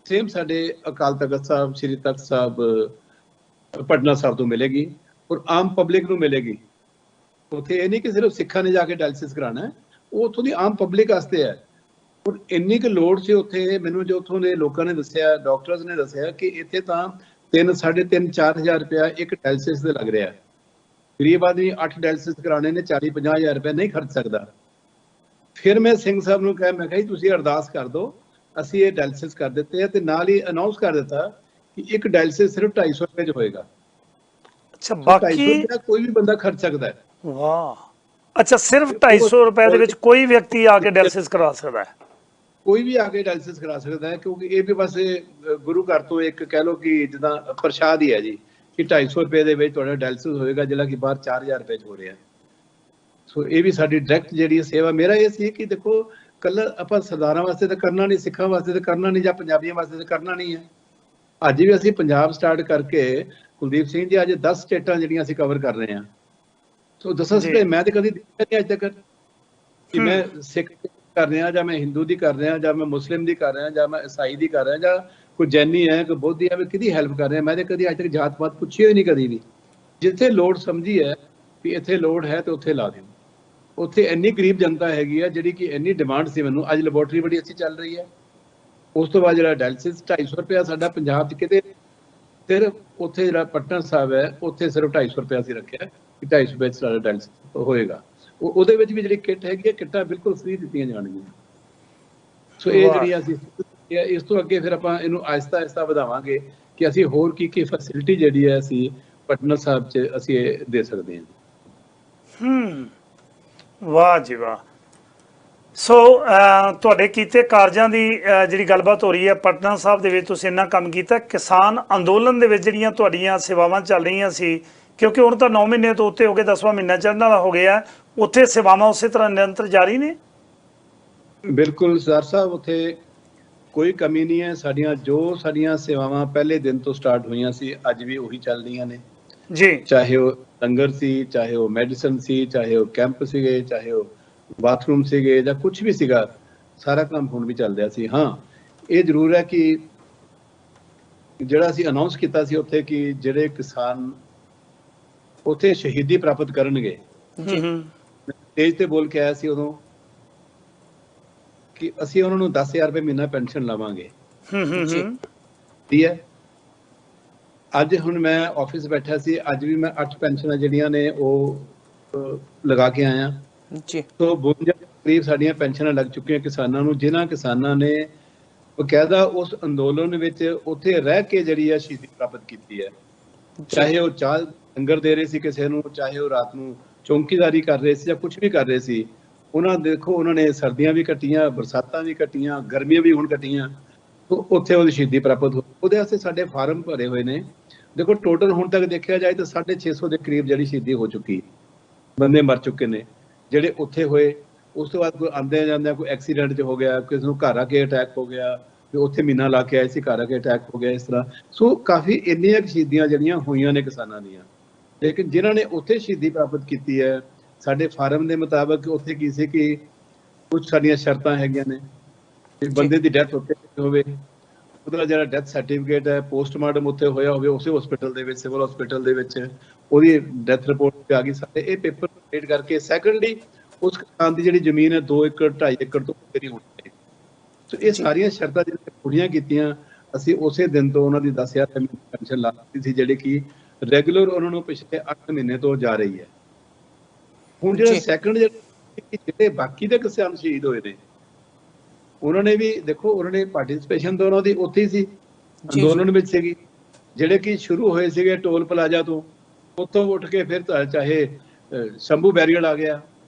ਸੇਮ ਸਾਡੇ ਅਕਾਲ ਤਖਤ ਸਾਹਿਬ, ਸ੍ਰੀ ਤਖਤ ਸਾਹਿਬ, ਪਟਨਾ ਸਾਹਿਬ ਤੋਂ ਮਿਲੇਗੀ ਔਰ ਆਮ ਪਬਲਿਕ ਨੂੰ ਮਿਲੇਗੀ। ਉੱਥੇ ਇਹ ਨਹੀਂ ਕਿ ਸਿਰਫ ਸਿੱਖਾਂ ਨੇ ਜਾ ਕੇ ਡਾਇਲਿਸਿਸ ਕਰਾਉਣਾ ਹੈ, ਉਹ ਉੱਥੋਂ ਦੀ ਆਮ ਪਬਲਿਕ ਵਾਸਤੇ ਹੈ। ਔਰ ਇੰਨੀ ਕੁ ਲੋੜ ਸੀ ਉੱਥੇ, ਮੈਨੂੰ ਜੋ ਉੱਥੋਂ ਦੇ ਲੋਕਾਂ ਨੇ ਦੱਸਿਆ, ਡਾਕਟਰਸ ਨੇ ਦੱਸਿਆ ਕਿ ਇੱਥੇ ਤਾਂ 3, 3.5, 4,000 ਰੁਪਇਆ ਇੱਕ ਡਾਇਲਿਸਿਸ ਦੇ ਲੱਗ ਰਿਹਾ। ਗਰੀਬ ਆਦਮੀ 8 ਡਾਇਲਿਸਿਸ ਕਰਾਉਣੇ ਨੇ, 40-50,000 ਰੁਪਇਆ ਨਹੀਂ ਖਰਚ ਸਕਦਾ। ਫਿਰ ਮੈਂ ਸਿੰਘ ਸਾਹਿਬ ਨੂੰ ਕਿਹਾ, ਮੈਂ ਕਿਹਾ ਜੀ ਤੁਸੀਂ ਅਰਦਾਸ ਕਰ ਦਿਓ, ਅਸੀਂ ਇਹ ਡਾਇਲਿਸਿਸ ਕਰ ਦਿੱਤੇ ਆ। ਤੇ ਨਾਲ ਹੀ ਅਨਾਉਂਸ ਕਰ ਦਿੱਤਾ ਕਿ ਇੱਕ ਡਾਇਲਿਸਿਸ ਸਿਰਫ 250 ਰੁਪਏ 'ਚ ਹੋਏਗਾ। ਅੱਛਾ, ਬਾਕੀ ਕੋਈ ਵੀ ਬੰਦਾ ਖਰਚ ਸਕਦਾ ਹੈ। ਵਾਹ। ਅੱਛਾ, ਸਿਰਫ 250 ਰੁਪਏ ਦੇ ਵਿੱਚ ਕੋਈ ਵਿਅਕਤੀ ਆ ਕੇ ਡਾਇਲਿਸਿਸ ਕਰਾ ਸਕਦਾ ਹੈ? ਕੋਈ ਵੀ ਆ ਕੇ ਡਾਇਲਿਸਿਸ ਕਰਾ ਸਕਦਾ ਹੈ, ਕਿਉਂਕਿ ਇਹ ਵੀ ਬਸ ਗੁਰੂ ਘਰ ਤੋਂ ਇੱਕ ਕਹਿ ਲਓ ਕਿ ਜਿੱਦਾਂ ਪ੍ਰਸ਼ਾਦ ਹੀ ਹੈ ਜੀ। ਕਿ 250 ਰੁਪਏ ਦੇ ਵਿੱਚ ਤੁਹਾਡਾ ਡਾਇਲਿਸਿਸ ਹੋਏਗਾ, ਜਿਹੜਾ ਕਿ ਬਾਹਰ 4000 ਰੁਪਏ 'ਚ ਹੋ ਰਿਹਾ। ਸੋ ਇਹ ਵੀ ਸਾਡੀ ਡਾਇਰੈਕਟ ਜਿਹੜੀ ਸੇਵਾ। ਮੇਰਾ ਇਹ ਸੀ ਕਿ ਦੇਖੋ ਕੱਲਾ ਆਪਾਂ ਸਰਦਾਰਾਂ ਵਾਸਤੇ ਤਾਂ ਕਰਨਾ ਨਹੀਂ, ਸਿੱਖਾਂ ਵਾਸਤੇ ਤਾਂ ਕਰਨਾ ਨਹੀਂ, ਜਾਂ ਪੰਜਾਬੀਆਂ ਵਾਸਤੇ ਤਾਂ ਕਰਨਾ ਨਹੀਂ ਹੈ। ਅੱਜ ਵੀ ਅਸੀਂ ਪੰਜਾਬ ਸਟਾਰਟ ਕਰਕੇ ਕੁਲਦੀਪ ਸਿੰਘ ਜੀ ਅੱਜ 10 ਸਟੇਟਾਂ ਜਿਹੜੀਆਂ ਅਸੀਂ ਕਵਰ ਕਰ ਰਹੇ ਹਾਂ। ਸੋ 10 ਸਟੇਟ ਮੈਂ ਤਾਂ ਕਦੀ ਦੇਖਿਆ ਨਹੀਂ ਅੱਜ ਤੱਕ ਕਿ ਮੈਂ ਸਿੱਖ ਕਰ ਰਿਹਾ, ਜਾਂ ਮੈਂ ਹਿੰਦੂ ਦੀ ਕਰ ਰਿਹਾ, ਜਾਂ ਮੈਂ ਮੁਸਲਿਮ ਦੀ ਕਰ ਰਿਹਾ, ਜਾਂ ਮੈਂ ਈਸਾਈ ਦੀ ਕਰ ਰਿਹਾ, ਜਾਂ ਕੋਈ ਜੈਨੀ ਹੈ, ਕੋਈ ਬੋਧੀ ਹੈ, ਮੈਂ ਕਿਹਦੀ ਹੈਲਪ ਕਰ ਰਿਹਾ। ਮੈਂ ਤਾਂ ਕਦੀ ਅੱਜ ਤੱਕ ਜਾਤ ਪਾਤ ਪੁੱਛੀ ਹੋਈ ਨਹੀਂ ਕਦੀ ਵੀ। ਜਿੱਥੇ ਲੋੜ ਸਮਝੀ ਹੈ ਵੀ ਇੱਥੇ ਲੋੜ ਹੈ ਤੇ ਉੱਥੇ ਲਾ ਦਿਓ। ਉੱਥੇ ਇੰਨੀ ਗਰੀਬ ਜਨਤਾ ਹੈਗੀ ਆ ਜਿਹੜੀ ਕਿ ਇੰਨੀ ਡਿਮਾਂਡ ਸੀ ਮੈਨੂੰ। ਅੱਜ ਲੈਬੋਰਟਰੀ ਬੜੀ ਅੱਛੀ ਚੱਲ ਰਹੀ ਹੈ। ਉਸ ਤੋਂ ਬਾਅਦ ਜਿਹੜਾ ਡਾਇਲਿਸਿਸ 250 ਰੁਪਇਆ ਸਾਡਾ ਪੰਜਾਬ 'ਚ ਕਿਤੇ, ਸਿਰਫ ਉੱਥੇ ਜਿਹੜਾ ਪਟਨਾ ਸਾਹਿਬ ਹੈ ਉੱਥੇ ਸਿਰਫ 250 ਰੁਪਇਆ ਅਸੀਂ ਰੱਖਿਆ ਕਿ 250 ਰੁਪਏ 'ਚ ਸਾਡਾ ਡਾਇਲਿਸਿਸ ਹੋਏਗਾ। ਉਹਦੇ ਵਿੱਚ ਵੀ ਜਿਹੜੀ ਕਿੱਟ ਹੈਗੀ ਹੈ, ਕਿੱਟਾਂ ਬਿਲਕੁਲ ਫ੍ਰੀ ਦਿੱਤੀਆਂ ਜਾਣਗੀਆਂ। ਸੋ ਇਹ ਜਿਹੜੀਆਂ ਅਸੀਂ ਇਸ ਤੋਂ ਅੱਗੇ ਫਿਰ ਆਪਾਂ ਇਹਨੂੰ ਆਹਿਸਤਾ ਆਹਿਸਤਾ ਵਧਾਵਾਂਗੇ ਕਿ ਅਸੀਂ ਹੋਰ ਕੀ ਫੈਸਿਲਿਟੀ ਜਿਹੜੀ ਹੈ ਅਸੀਂ ਪਟਨਾ ਸਾਹਿਬ 'ਚ ਅਸੀਂ ਇਹ ਦੇ ਸਕਦੇ ਹਾਂ। ਵਾਹ ਜੀ ਵਾਹ। ਸੋ ਤੁਹਾਡੇ ਕੀਤੇ ਕਾਰਜਾਂ ਦੀ ਜਿਹੜੀ ਗੱਲਬਾਤ ਹੋ ਰਹੀ ਹੈ, ਪਟਨਾ ਸਾਹਿਬ ਦੇ ਵਿੱਚ ਤੁਸੀਂ ਇੰਨਾ ਕੰਮ ਕੀਤਾ। ਕਿਸਾਨ ਅੰਦੋਲਨ ਦੇ ਵਿੱਚ ਜਿਹੜੀਆਂ ਤੁਹਾਡੀਆਂ ਸੇਵਾਵਾਂ ਚੱਲ ਰਹੀਆਂ ਸੀ, ਕਿਉਂਕਿ ਹੁਣ ਤਾਂ 9 ਮਹੀਨੇ ਤੋਂ ਉੱਤੇ ਹੋ ਗਏ, 10ਵਾਂ ਮਹੀਨਾ ਚੱਲਣ ਵਾਲਾ ਹੋ ਗਿਆ, ਉੱਥੇ ਸੇਵਾਵਾਂ ਉਸੇ ਤਰ੍ਹਾਂ ਨਿਰੰਤਰ ਜਾਰੀ ਨੇ? ਬਿਲਕੁਲ ਸਰ ਸਾਹਿਬ, ਉੱਥੇ ਕੋਈ ਕਮੀ ਨਹੀਂ ਹੈ। ਸਾਡੀਆਂ ਸੇਵਾਵਾਂ ਪਹਿਲੇ ਦਿਨ ਤੋਂ ਸਟਾਰਟ ਹੋਈਆਂ ਸੀ, ਅੱਜ ਵੀ ਉਹੀ ਚੱਲ ਰਹੀਆਂ ਨੇ ਜੀ। ਚਾਹੇ ਉਹ ਲੰਗਰ ਸੀ, ਚਾਹੇ ਉਹ ਮੈਡੀਸਨ ਸੀ, ਚਾਹੇ ਉਹ ਕੈਂਪ ਸੀਗੇ, ਚਾਹੇ ਉਹ ਬਾਥਰੂਮ ਸੀਗੇ, ਜਾਂ ਕੁਝ ਵੀ ਸੀਗਾ, ਸਾਰਾ ਕੰਮ ਹੁਣ ਵੀ ਚੱਲ ਰਿਹਾ ਸੀ। ਹਾਂ, ਇਹ ਜ਼ਰੂਰ ਹੈ ਕਿ ਜਿਹੜਾ ਅਸੀਂ ਅਨਾਉਂਸ ਕੀਤਾ ਸੀ ਉੱਥੇ ਕਿ ਜਿਹੜੇ ਕਿਸਾਨ ਉੱਥੇ ਸ਼ਹੀਦੀ ਪ੍ਰਾਪਤ ਕਰਨਗੇ, ਸਟੇਜ ਤੇ ਬੋਲ ਕੇ ਆਇਆ ਸੀ ਉਦੋਂ ਕਿ ਅਸੀਂ ਉਹਨਾਂ ਨੂੰ 10,000 ਰੁਪਏ ਮਹੀਨਾ ਪੈਨਸ਼ਨ ਲਾਵਾਂਗੇ। ਠੀਕ ਹੈ। ਅੱਜ ਹੁਣ ਮੈਂ ਆਫਿਸ ਬੈਠਾ ਸੀ, ਅੱਜ ਵੀ ਮੈਂ 8 ਪੈਨਸ਼ਨਾਂ ਜਿਹੜੀਆਂ ਨੇ ਉਹ ਲਗਾ ਕੇ ਆਇਆ ਜੀ। ਤੋਂ 52 ਕਰੀਬ ਸਾਡੀਆਂ ਪੈਨਸ਼ਨਾਂ ਲੱਗ ਚੁੱਕੀਆਂ ਕਿਸਾਨਾਂ ਨੂੰ, ਜਿਨ੍ਹਾਂ ਕਿਸਾਨਾਂ ਨੇ ਬਕਾਇਦਾ ਉਸ ਅੰਦੋਲਨ ਵਿੱਚ ਉੱਥੇ ਰਹਿ ਕੇ ਜਿਹੜੀ ਹੈ ਸ਼ਹੀਦੀ ਪ੍ਰਾਪਤ ਕੀਤੀ ਹੈ। ਚਾਹੇ ਉਹ ਚਾਹ ਲੰਗਰ ਦੇ ਰਹੇ ਸੀ ਕਿਸੇ ਨੂੰ, ਚਾਹੇ ਉਹ ਰਾਤ ਨੂੰ ਚੌਂਕੀਦਾਰੀ ਕਰ ਰਹੇ ਸੀ, ਜਾਂ ਕੁਝ ਵੀ ਕਰ ਰਹੇ ਸੀ। ਉਹਨਾਂ ਨੇ ਸਰਦੀਆਂ ਵੀ ਕੱਟੀਆਂ, ਬਰਸਾਤਾਂ ਵੀ ਕੱਟੀਆਂ, ਗਰਮੀਆਂ ਵੀ ਹੁਣ ਕੱਟੀਆਂ। ਉੱਥੇ ਉਹਦੀ ਸ਼ਹੀਦੀ ਪ੍ਰਾਪਤ ਹੋਈ। ਉਹਦੇ ਵਾਸਤੇ ਸਾਡੇ ਫਾਰਮ ਭਰੇ ਹੋਏ ਨੇ। ਦੇਖੋ ਟੋਟਲ ਹੁਣ ਤੱਕ ਦੇਖਿਆ ਜਾਏ ਤਾਂ 650 ਦੇ ਕਰੀਬ ਜਿਹੜੀ ਸ਼ਹੀਦੀ ਹੋ ਚੁੱਕੀ, ਬੰਦੇ ਮਰ ਚੁੱਕੇ ਨੇ ਜਿਹੜੇ ਉੱਥੇ ਹੋਏ। ਉਸ ਤੋਂ ਬਾਅਦ ਕੋਈ ਆਉਂਦੇ ਜਾਂਦੇ ਕੋਈ ਐਕਸੀਡੈਂਟ 'ਚ ਹੋ ਗਿਆ, ਕਿਸੇ ਨੂੰ ਘਰ ਆ ਕੇ ਅਟੈਕ ਹੋ ਗਿਆ, ਤੇ ਉੱਥੇ ਮਹੀਨਾ ਲਾ ਕੇ ਆਏ ਸੀ, ਘਰ ਆ ਕੇ ਅਟੈਕ ਹੋ ਗਿਆ, ਇਸ ਤਰ੍ਹਾਂ। ਸੋ ਕਾਫੀ ਇੰਨੀਆਂ ਸ਼ਹੀਦੀਆਂ ਜਿਹੜੀਆਂ ਹੋਈਆਂ ਨੇ ਕਿਸਾਨਾਂ ਦੀਆਂ। ਲੇਕਿਨ ਜਿਨ੍ਹਾਂ ਨੇ ਉੱਥੇ ਸ਼ਹੀਦੀ ਪ੍ਰਾਪਤ ਕੀਤੀ ਹੈ, ਸਾਡੇ ਫਾਰਮ ਦੇ ਮੁਤਾਬਕ ਉੱਥੇ ਕੀ ਸੀ ਕਿ ਕੁਝ ਸਾਡੀਆਂ ਸ਼ਰਤਾਂ ਹੈਗੀਆਂ ਨੇ। ਬੰਦੇ ਦੀ ਡੈਥ ਉੱਥੇ ਹੋਵੇ, ਉਹਦਾ ਜਿਹੜਾ ਡੈਥ ਸਰਟੀਫਿਕੇਟ ਹੈ, ਪੋਸਟਮਾਰਟਮ ਉੱਥੇ ਹੋਇਆ ਹੋਵੇ ਉਸੇ ਹਸਪੀਟਲ ਦੇ ਵਿੱਚ, ਸਿਵਲ ਹਸਪੀਟਲ ਦੇ ਵਿੱਚ, ਉਹਦੀ ਡੈਥ ਰਿਪੋਰਟ ਆ ਗਈ। ਸਾਡੇ ਇਹ ਪੇਪਰ ਕੰਪਲੀਟ ਕਰਕੇ ਸੈਕੰਡਲੀ ਉਸ ਕਿਸਾਨ ਦੀ ਜਿਹੜੀ ਜ਼ਮੀਨ ਹੈ 2 ਏਕੜ 2.5 ਏਕੜ ਤੋਂ ਉੱਤੇ ਨਹੀਂ ਹੋਣੀ ਚਾਹੀਦੀ। ਸੋ ਇਹ ਸਾਰੀਆਂ ਸ਼ਰਤਾਂ ਜਿਹੜੀਆਂ ਪੂਰੀਆਂ ਕੀਤੀਆਂ, ਅਸੀਂ ਉਸੇ ਦਿਨ ਤੋਂ ਉਹਨਾਂ ਦੀ 10,000 ਪੈਨਸ਼ਨ ਲਾ ਦਿੱਤੀ ਸੀ, ਜਿਹੜੀ ਕਿ ਰੈਗੂਲਰ ਉਹਨਾਂ ਨੂੰ ਪਿਛਲੇ 8 ਮਹੀਨੇ ਤੋਂ ਜਾ ਰਹੀ ਹੈ। ਹੁਣ ਜਿਹੜਾ ਸੈਕੰਡ ਜਿਹੜੇ ਬਾਕੀ ਦੇ ਕਿਸਾਨ ਸ਼ਹੀਦ ਹੋਏ ਨੇ, ਉਹਨਾਂ ਨੇ ਵੀ ਦੇਖੋ, ਉਹਨਾਂ ਨੇ ਪਾਰਟਿਸਿਪੇਸ਼ਨ ਤਾਂ ਉਹਨਾਂ ਦੀ ਉੱਥੇ ਹੀ ਸੀ, ਅੰਦੋਲਨ ਵਿੱਚ ਸੀਗੀ। ਜਿਹੜੇ ਕਿ ਸ਼ੁਰੂ ਹੋਏ ਸੀਗੇ ਟੋਲ ਪਲਾਜ਼ਾ ਤੋਂ, ਉੱਥੋਂ ਉੱਠ ਕੇ ਫਿਰ ਚਾਹੇ ਸ਼ੰਭੂ ਬੈਰੀਅਰ ਆ ਗਿਆ,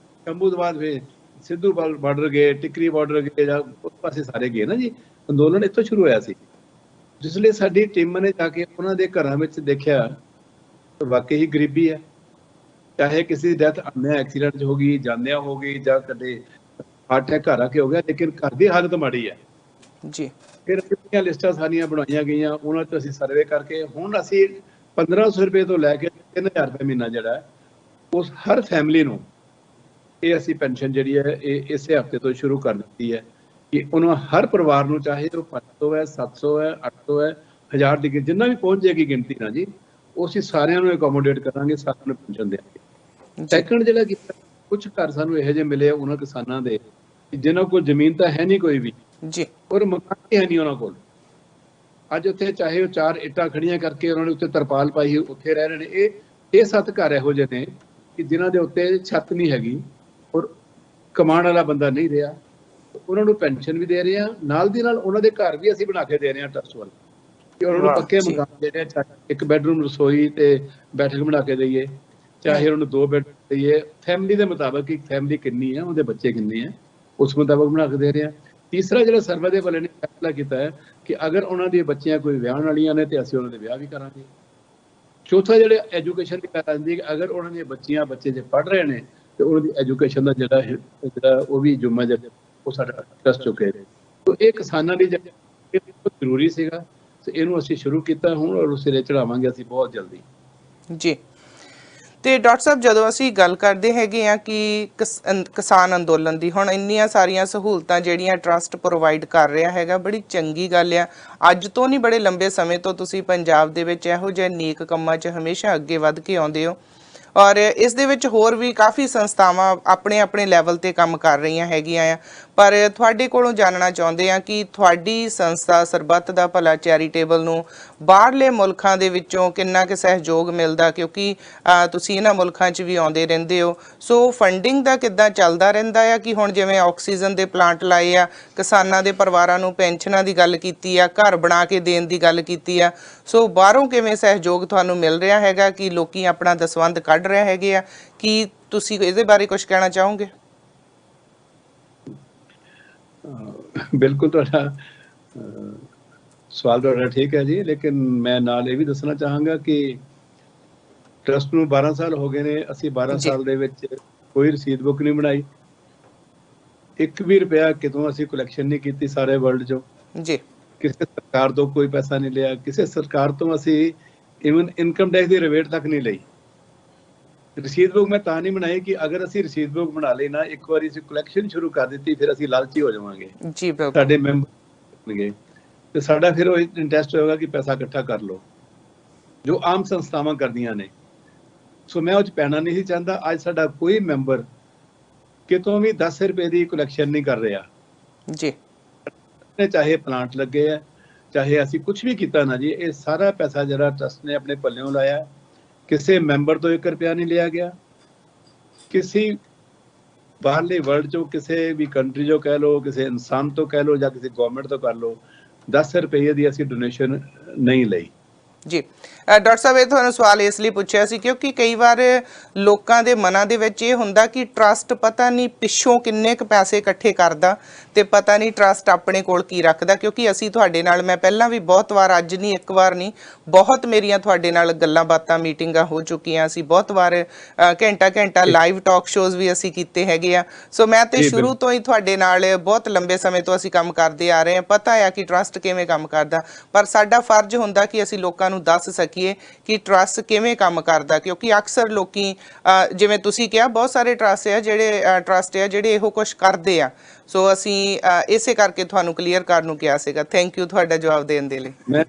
ਸ਼ੰਭੂ ਤੋਂ ਬਾਅਦ ਫਿਰ ਸਿੱਧੂ ਬਾਰਡਰ ਗਏ, ਟਿਕਰੀ ਬਾਰਡਰ ਗਏ, ਜਾਂ ਉਸ ਪਾਸੇ ਸਾਰੇ ਗਏ ਨਾ ਜੀ। ਅੰਦੋਲਨ ਇੱਥੋਂ ਸ਼ੁਰੂ ਹੋਇਆ ਸੀ, ਜਿਸ ਲਈ ਸਾਡੀ ਟੀਮ ਨੇ ਜਾ ਕੇ ਉਹਨਾਂ ਦੇ ਘਰਾਂ ਵਿੱਚ ਦੇਖਿਆ ਤਾਂ ਵਾਕਈ ਹੀ ਗਰੀਬੀ ਹੈ। ਚਾਹੇ ਕਿਸੇ ਦੀ ਡੈਥ ਆਉਂਦਿਆਂ ਐਕਸੀਡੈਂਟ 'ਚ ਹੋ ਗਈ, ਜਾਂਦਿਆਂ ਹੋ ਗਈ, ਜਾਂ ਕਦੇ ਹਾਰਟ ਅਟੈਕ ਘਰ ਆ ਕੇ ਹੋ ਗਿਆ, ਲੇਕਿਨ ਘਰ ਦੀ ਹਾਲਤ ਮਾੜੀ ਹੈ ਜੀ। ਫਿਰ ਅਸੀਂ ਲਿਸਟਾਂ ਸਾਰੀਆਂ ਬਣਾਈਆਂ ਗਈਆਂ, ਉਹਨਾਂ 'ਚ ਅਸੀਂ ਸਰਵੇ ਕਰਕੇ ਹੁਣ ਅਸੀਂ 1500 ਰੁਪਏ ਤੋਂ ਲੈ ਕੇ 3000 ਰੁਪਏ ਮਹੀਨਾ ਜਿਹੜਾ ਹੈ ਉਸ ਹਰ ਫੈਮਿਲੀ ਨੂੰ ਇਹ ਅਸੀਂ ਪੈਨਸ਼ਨ ਜਿਹੜੀ ਹੈ ਇਹ ਇਸੇ ਹਫ਼ਤੇ ਤੋਂ ਸ਼ੁਰੂ ਕਰ ਦਿੱਤੀ ਹੈ ਕਿ ਉਹਨਾਂ ਹਰ ਪਰਿਵਾਰ ਨੂੰ, ਚਾਹੇ ਉਹ 500 ਹੈ, 700 ਹੈ, 800 ਹੈ, 1000 ਦੀ ਜਿੰਨਾ ਵੀ ਪਹੁੰਚ ਜਾਏਗੀ ਗਿਣਤੀ ਨਾਲ ਜੀ, ਉਹ ਅਸੀਂ ਸਾਰਿਆਂ ਨੂੰ ਐਕੋਮੋਡੇਟ ਕਰਾਂਗੇ, ਸਾਰਿਆਂ ਨੂੰ ਪੈਨਸ਼ਨ ਦੇਵਾਂਗੇ। ਸੈਕੰਡ ਜਿਹੜਾ ਕੀਤਾ, ਕੁਝ ਘਰ ਸਾਨੂੰ ਇਹੋ ਜਿਹੇ ਮਿਲੇ ਉਹਨਾਂ ਕਿਸਾਨਾਂ ਦੇ ਜਿਨ੍ਹਾਂ ਕੋਲ ਜ਼ਮੀਨ ਤਾਂ ਹੈ ਨਹੀਂ ਕੋਈ ਵੀ ਜੀ, ਔਰ ਮਕਾਨ ਹੈ ਨਹੀਂ ਉਹਨਾਂ ਕੋਲ। ਅੱਜ ਉੱਥੇ ਚਾਹੇ ਉਹ 4 ਇੱਟਾਂ ਖੜੀਆਂ ਕਰਕੇ ਉਹਨਾਂ ਨੇ ਉੱਤੇ ਤਰਪਾਲ ਪਾਈ, ਉੱਥੇ ਰਹਿ ਰਹੇ ਨੇ। ਇਹ 7 ਘਰ ਇਹੋ ਜਿਹੇ ਨੇ ਕਿ ਜਿਨ੍ਹਾਂ ਦੇ ਉੱਤੇ ਛੱਤ ਨਹੀਂ ਹੈਗੀ, ਔਰ ਕਮਾਉਣ ਵਾਲਾ ਬੰਦਾ ਨਹੀਂ ਰਿਹਾ। ਉਹਨਾਂ ਨੂੰ ਪੈਨਸ਼ਨ ਵੀ ਦੇ ਰਹੇ ਹਾਂ, ਨਾਲ ਦੀ ਨਾਲ ਉਹਨਾਂ ਦੇ ਘਰ ਵੀ ਅਸੀਂ ਬਣਾ ਕੇ ਦੇ ਰਹੇ ਹਾਂ ਟਰਸਟ ਵੱਲ, ਕਿ ਉਹਨਾਂ ਨੂੰ ਪੱਕੇ ਮਕਾਨ ਦੇ ਰਹੇ ਹਾਂ। 1 ਬੈਡਰੂਮ ਰਸੋਈ ਤੇ ਬੈਠਕ ਬਣਾ ਕੇ ਦਈਏ, ਚਾਹੇ ਉਹਨਾਂ ਨੂੰ 2 ਬੈਡ ਦਈਏ, ਫੈਮਿਲੀ ਦੇ ਮੁਤਾਬਕ ਕਿ ਫੈਮਿਲੀ ਕਿੰਨੀ ਹੈ, ਉਹਦੇ ਬੱਚੇ ਕਿੰਨੇ ਹੈ, ਉਸ ਮੁਤਾਬਕ ਬਣਾ ਕੇ ਦੇ ਰਹੇ ਹਾਂ। ਤੀਸਰਾ ਜਿਹੜਾ ਸਰਵੇ ਦੇ ਵਾਲੇ ਨੇ ਫੈਸਲਾ ਕੀਤਾ ਹੈ ਕਿ ਅਗਰ ਉਹਨਾਂ ਦੀਆਂ ਬੱਚੀਆਂ ਕੋਈ ਵਿਆਹਣ ਵਾਲੀਆਂ ਨੇ ਤੇ ਅਸੀਂ ਉਹਨਾਂ ਦੇ ਵਿਆਹ ਵੀ ਕਰਾਂਗੇ। ਚੌਥਾ ਜਿਹੜੇ ਐਜੂਕੇਸ਼ਨ ਦੀ ਗੱਲ ਆਉਂਦੀ ਹੈ, ਅਗਰ ਉਹਨਾਂ ਦੀਆਂ ਬੱਚੇ ਜੇ ਪੜ੍ਹ ਰਹੇ ਨੇ ਤੇ ਉਹਨਾਂ ਦੀ ਐਜੂਕੇਸ਼ਨ ਦਾ ਜਿਹੜਾ ਉਹ ਵੀ ਜੁਮਾ ਜਿਹੜਾ ਉਹ ਸਾਡਾ ਟਰਸਟ ਚੁੱਕੇ ਨੇ। ਤੋ ਇਹ ਕਿਸਾਨਾਂ ਲਈ ਬਹੁਤ ਜ਼ਰੂਰੀ ਸੀਗਾ ਤੇ ਇਹਨੂੰ ਅਸੀਂ ਸ਼ੁਰੂ ਕੀਤਾ ਹੁਣ, ਔਰ ਉਸ ਸਿਰੇ ਚੜਾਵਾਂਗੇ ਅਸੀਂ ਬਹੁਤ ਜਲਦੀ ਜੀ। ਤੇ ਡਾਕਟਰ ਸਾਹਿਬ ਜਦੋਂ ਅਸੀਂ ਗੱਲ ਕਰਦੇ ਹੈਗੇ ਆ ਕਿ ਕਿਸਾਨ ਅੰਦੋਲਨ ਦੀ, ਹੁਣ ਇੰਨੀਆਂ ਸਾਰੀਆਂ ਸਹੂਲਤਾਂ ਜਿਹੜੀਆਂ ਟਰਸਟ ਪ੍ਰੋਵਾਈਡ ਕਰ ਰਿਹਾ ਹੈਗਾ, ਬੜੀ ਚੰਗੀ ਗੱਲ ਆ। ਅੱਜ ਤੋਂ ਨਹੀਂ, ਬੜੇ ਲੰਬੇ ਸਮੇਂ ਤੋਂ ਤੁਸੀਂ ਪੰਜਾਬ ਦੇ ਵਿੱਚ ਇਹੋ ਜਿਹੇ ਨੇਕ ਕੰਮਾਂ 'ਚ ਹਮੇਸ਼ਾ ਅੱਗੇ ਵੱਧ ਕੇ ਆਉਂਦੇ ਹੋ, ਔਰ ਇਸ ਦੇ ਵਿੱਚ ਹੋਰ ਵੀ ਕਾਫੀ ਸੰਸਥਾਵਾਂ ਆਪਣੇ ਆਪਣੇ ਲੈਵਲ ਤੇ ਕੰਮ ਕਰ ਰਹੀਆਂ ਹੈਗੀਆਂ ਆ। ਪਰ ਤੁਹਾਡੇ ਕੋਲੋਂ ਜਾਣਨਾ ਚਾਹੁੰਦੇ ਆ ਕਿ ਤੁਹਾਡੀ ਸੰਸਥਾ ਸਰਬੱਤ ਦਾ ਭਲਾ ਚੈਰੀਟੇਬਲ ਨੂੰ ਬਾਹਰਲੇ ਮੁਲਕਾਂ ਦੇ ਵਿੱਚੋਂ ਕਿੰਨਾ ਕੁ ਸਹਿਯੋਗ ਮਿਲਦਾ, ਕਿਉਂਕਿ ਤੁਸੀਂ ਇਹਨਾਂ ਮੁਲਕਾਂ 'ਚ ਵੀ ਆਉਂਦੇ ਰਹਿੰਦੇ ਹੋ। ਸੋ ਫੰਡਿੰਗ ਦਾ ਕਿੱਦਾਂ ਚੱਲਦਾ ਰਹਿੰਦਾ ਆ ਕਿ ਹੁਣ ਜਿਵੇਂ ਆਕਸੀਜਨ ਦੇ ਪਲਾਂਟ ਲਾਏ ਆ, ਕਿਸਾਨਾਂ ਦੇ ਪਰਿਵਾਰਾਂ ਨੂੰ ਪੈਨਸ਼ਨਾਂ ਦੀ ਗੱਲ ਕੀਤੀ ਆ, ਘਰ ਬਣਾ ਕੇ ਦੇਣ ਦੀ ਗੱਲ ਕੀਤੀ ਆ, ਸੋ ਬਾਹਰੋਂ ਕਿਵੇਂ ਸਹਿਯੋਗ ਤੁਹਾਨੂੰ ਮਿਲ ਰਿਹਾ ਹੈਗਾ ਕਿ ਲੋਕੀ ਆਪਣਾ ਦਸਵੰਧ ਕੱਢ ਰਹੇ ਹੈਗੇ ਆ? ਕੀ ਤੁਸੀਂ ਇਹਦੇ ਬਾਰੇ ਕੁਝ ਕਹਿਣਾ ਚਾਹੋਗੇ? ਬਿਲਕੁਲ, ਤੁਹਾਡਾ ਸਵਾਲ ਤੁਹਾਡਾ ਠੀਕ ਹੈ ਜੀ, ਲੇਕਿਨ ਮੈਂ ਨਾਲ ਇਹ ਵੀ ਦੱਸਣਾ ਚਾਹਾਂਗਾ ਕਿ ਟਰਸਟ ਨੂੰ 12 ਸਾਲ ਹੋ ਗਏ ਨੇ। ਅਸੀਂ 12 ਸਾਲ ਦੇ ਵਿੱਚ ਕੋਈ ਰਸੀਦ ਬੁੱਕ ਨਹੀਂ ਬਣਾਈ, 1 ਵੀ ਰੁਪਇਆ ਕਿਤੋਂ ਅਸੀਂ ਕਲੈਕਸ਼ਨ ਨਹੀਂ ਕੀਤੀ ਸਾਰੇ ਵਰਲਡ 'ਚੋਂ ਜੀ। ਕਿਸੇ ਸਰਕਾਰ ਤੋਂ ਕੋਈ ਪੈਸਾ ਨਹੀਂ ਲਿਆ, ਕਿਸੇ ਸਰਕਾਰ ਤੋਂ ਅਸੀਂ ਇਵਨ ਇਨਕਮ ਟੈਕਸ ਦੀ ਰਿਬੇਟ ਤੱਕ ਨਹੀਂ ਲਈ। ਰਸੀਦ ਬੁੱਕ ਮੈਂ ਤਾਂ ਨਹੀਂ ਬਣਾਈ ਕਿ ਅਗਰ ਅਸੀਂ ਰਸੀਦ ਬੁੱਕ ਬਣਾ ਲਈ ਨਾ, ਇੱਕ ਵਾਰੀ ਅਸੀਂ ਕਲੈਕਸ਼ਨ ਸ਼ੁਰੂ ਕਰ ਦਿੱਤੀ, ਫਿਰ ਅਸੀਂ ਲਾਲਚੀ ਹੋ ਜਾਵਾਂਗੇ ਜੀ, ਬਿਲਕੁਲ। ਸਾਡੇ ਮੈਂਬਰ ਹੋਣਗੇ ਤੇ ਸਾਡਾ ਫਿਰ ਉਹ ਇੰਟਰਸਟ ਹੋਏਗਾ ਕਿ ਪੈਸਾ ਇਕੱਠਾ ਕਰ ਲਓ, ਜੋ ਆਮ ਸੰਸਥਾਵਾਂ ਕਰਦੀਆਂ ਨੇ। ਸੋ ਮੈਂ ਉਹ 'ਚ ਪੈਣਾ ਨਹੀਂ ਸੀ ਚਾਹੁੰਦਾ। ਅੱਜ ਸਾਡਾ ਕੋਈ ਮੈਂਬਰ ਕਿਤੋਂ ਵੀ 10 ਰੁਪਏ ਦੀ ਕਲੈਕਸ਼ਨ ਨਹੀਂ ਕਰ ਰਿਹਾ ਜੀ। ਚਾਹੇ ਪਲਾਂਟ ਲੱਗੇ ਆ, ਚਾਹੇ ਅਸੀਂ ਕੁਝ ਵੀ ਕੀਤਾ ਨਾ ਜੀ, ਇਹ ਸਾਰਾ ਪੈਸਾ ਜਿਹੜਾ ਟਰਸਟ ਨੇ ਆਪਣੇ ਪੱਲਿਓਂ ਲਾਇਆ, ਕਿਸੇ ਮੈਂਬਰ ਤੋਂ 1 ਰੁਪਇਆ ਨਹੀਂ ਲਿਆ ਗਿਆ। ਕਿਸੇ ਬਾਹਰਲੇ ਵਰਲਡ 'ਚੋਂ, ਕਿਸੇ ਵੀ ਕੰਟਰੀ 'ਚੋਂ ਕਹਿ ਲਓ, ਕਿਸੇ ਇਨਸਾਨ ਤੋਂ ਕਹਿ ਲਓ ਜਾਂ ਕਿਸੇ ਗਵਰਨਮੈਂਟ ਤੋਂ ਕਰ ਲਓ, 10 ਰੁਪਏ ਦੀ ਅਸੀਂ ਡੋਨੇਸ਼ਨ ਨਹੀਂ ਲਈ ਜੀ। ਡਾਕਟਰ ਸਾਹਿਬ, ਇਹ ਤੁਹਾਨੂੰ ਸਵਾਲ ਇਸ ਲਈ ਪੁੱਛਿਆ ਸੀ ਕਿਉਂਕਿ ਕਈ ਵਾਰ ਲੋਕਾਂ ਦੇ ਮਨਾਂ ਦੇ ਵਿੱਚ ਇਹ ਹੁੰਦਾ ਕਿ ਟਰਸਟ ਪਤਾ ਨਹੀਂ ਪਿੱਛੋਂ ਕਿੰਨੇ ਕੁ ਪੈਸੇ ਇਕੱਠੇ ਕਰਦਾ ਤੇ ਪਤਾ ਨਹੀਂ ਟਰਸਟ ਆਪਣੇ ਕੋਲ ਕੀ ਰੱਖਦਾ। ਕਿਉਂਕਿ ਅਸੀਂ ਤੁਹਾਡੇ ਨਾਲ, ਮੈਂ ਪਹਿਲਾਂ ਵੀ ਬਹੁਤ ਵਾਰ, ਅੱਜ ਨਹੀਂ, ਇੱਕ ਵਾਰ ਨਹੀਂ, ਬਹੁਤ ਮੇਰੀਆਂ ਤੁਹਾਡੇ ਨਾਲ ਗੱਲਾਂ ਬਾਤਾਂ, ਮੀਟਿੰਗਾਂ ਹੋ ਚੁੱਕੀਆਂ। ਅਸੀਂ ਬਹੁਤ ਵਾਰ ਘੰਟਾ ਲਾਈਵ ਟਾਕ ਸ਼ੋਜ਼ ਵੀ ਅਸੀਂ ਕੀਤੇ ਹੈਗੇ ਆ। ਸੋ ਮੈਂ ਤੇ ਸ਼ੁਰੂ ਤੋਂ ਹੀ ਤੁਹਾਡੇ ਨਾਲ ਬਹੁਤ ਲੰਬੇ ਸਮੇਂ ਤੋਂ ਅਸੀਂ ਕੰਮ ਕਰਦੇ ਆ ਰਹੇ ਹਾਂ, ਪਤਾ ਆ ਕਿ ਟਰਸਟ ਕਿਵੇਂ ਕੰਮ ਕਰਦਾ। ਪਰ ਸਾਡਾ ਫਰਜ਼ ਹੁੰਦਾ ਕਿ ਅਸੀਂ ਲੋਕਾਂ ਨੂੰ ਦੱਸ ਸਕੀਏ ਕਿ ਟਰਸਟ ਕਿਵੇਂ ਕੰਮ ਕਰਦਾ, ਕਿਉਂਕਿ ਅਕਸਰ ਲੋਕੀ, ਜਿਵੇਂ ਤੁਸੀਂ ਕਿਹਾ, ਬਹੁਤ ਸਾਰੇ ਟਰਸਟ ਆ ਜਿਹੜੇ ਇਹੋ ਕੁਝ ਕਰਦੇ ਆ। ਸੋ ਅਸੀਂ ਇਸੇ ਕਰਕੇ ਤੁਹਾਨੂੰ ਕਲੀਅਰ ਕਰਨ ਨੂੰ ਕਿਹਾ ਸੀਗਾ। ਥੈਂਕ ਯੂ ਤੁਹਾਡਾ ਜਵਾਬ ਦੇਣ ਦੇ ਲਈ। ਮੈਂ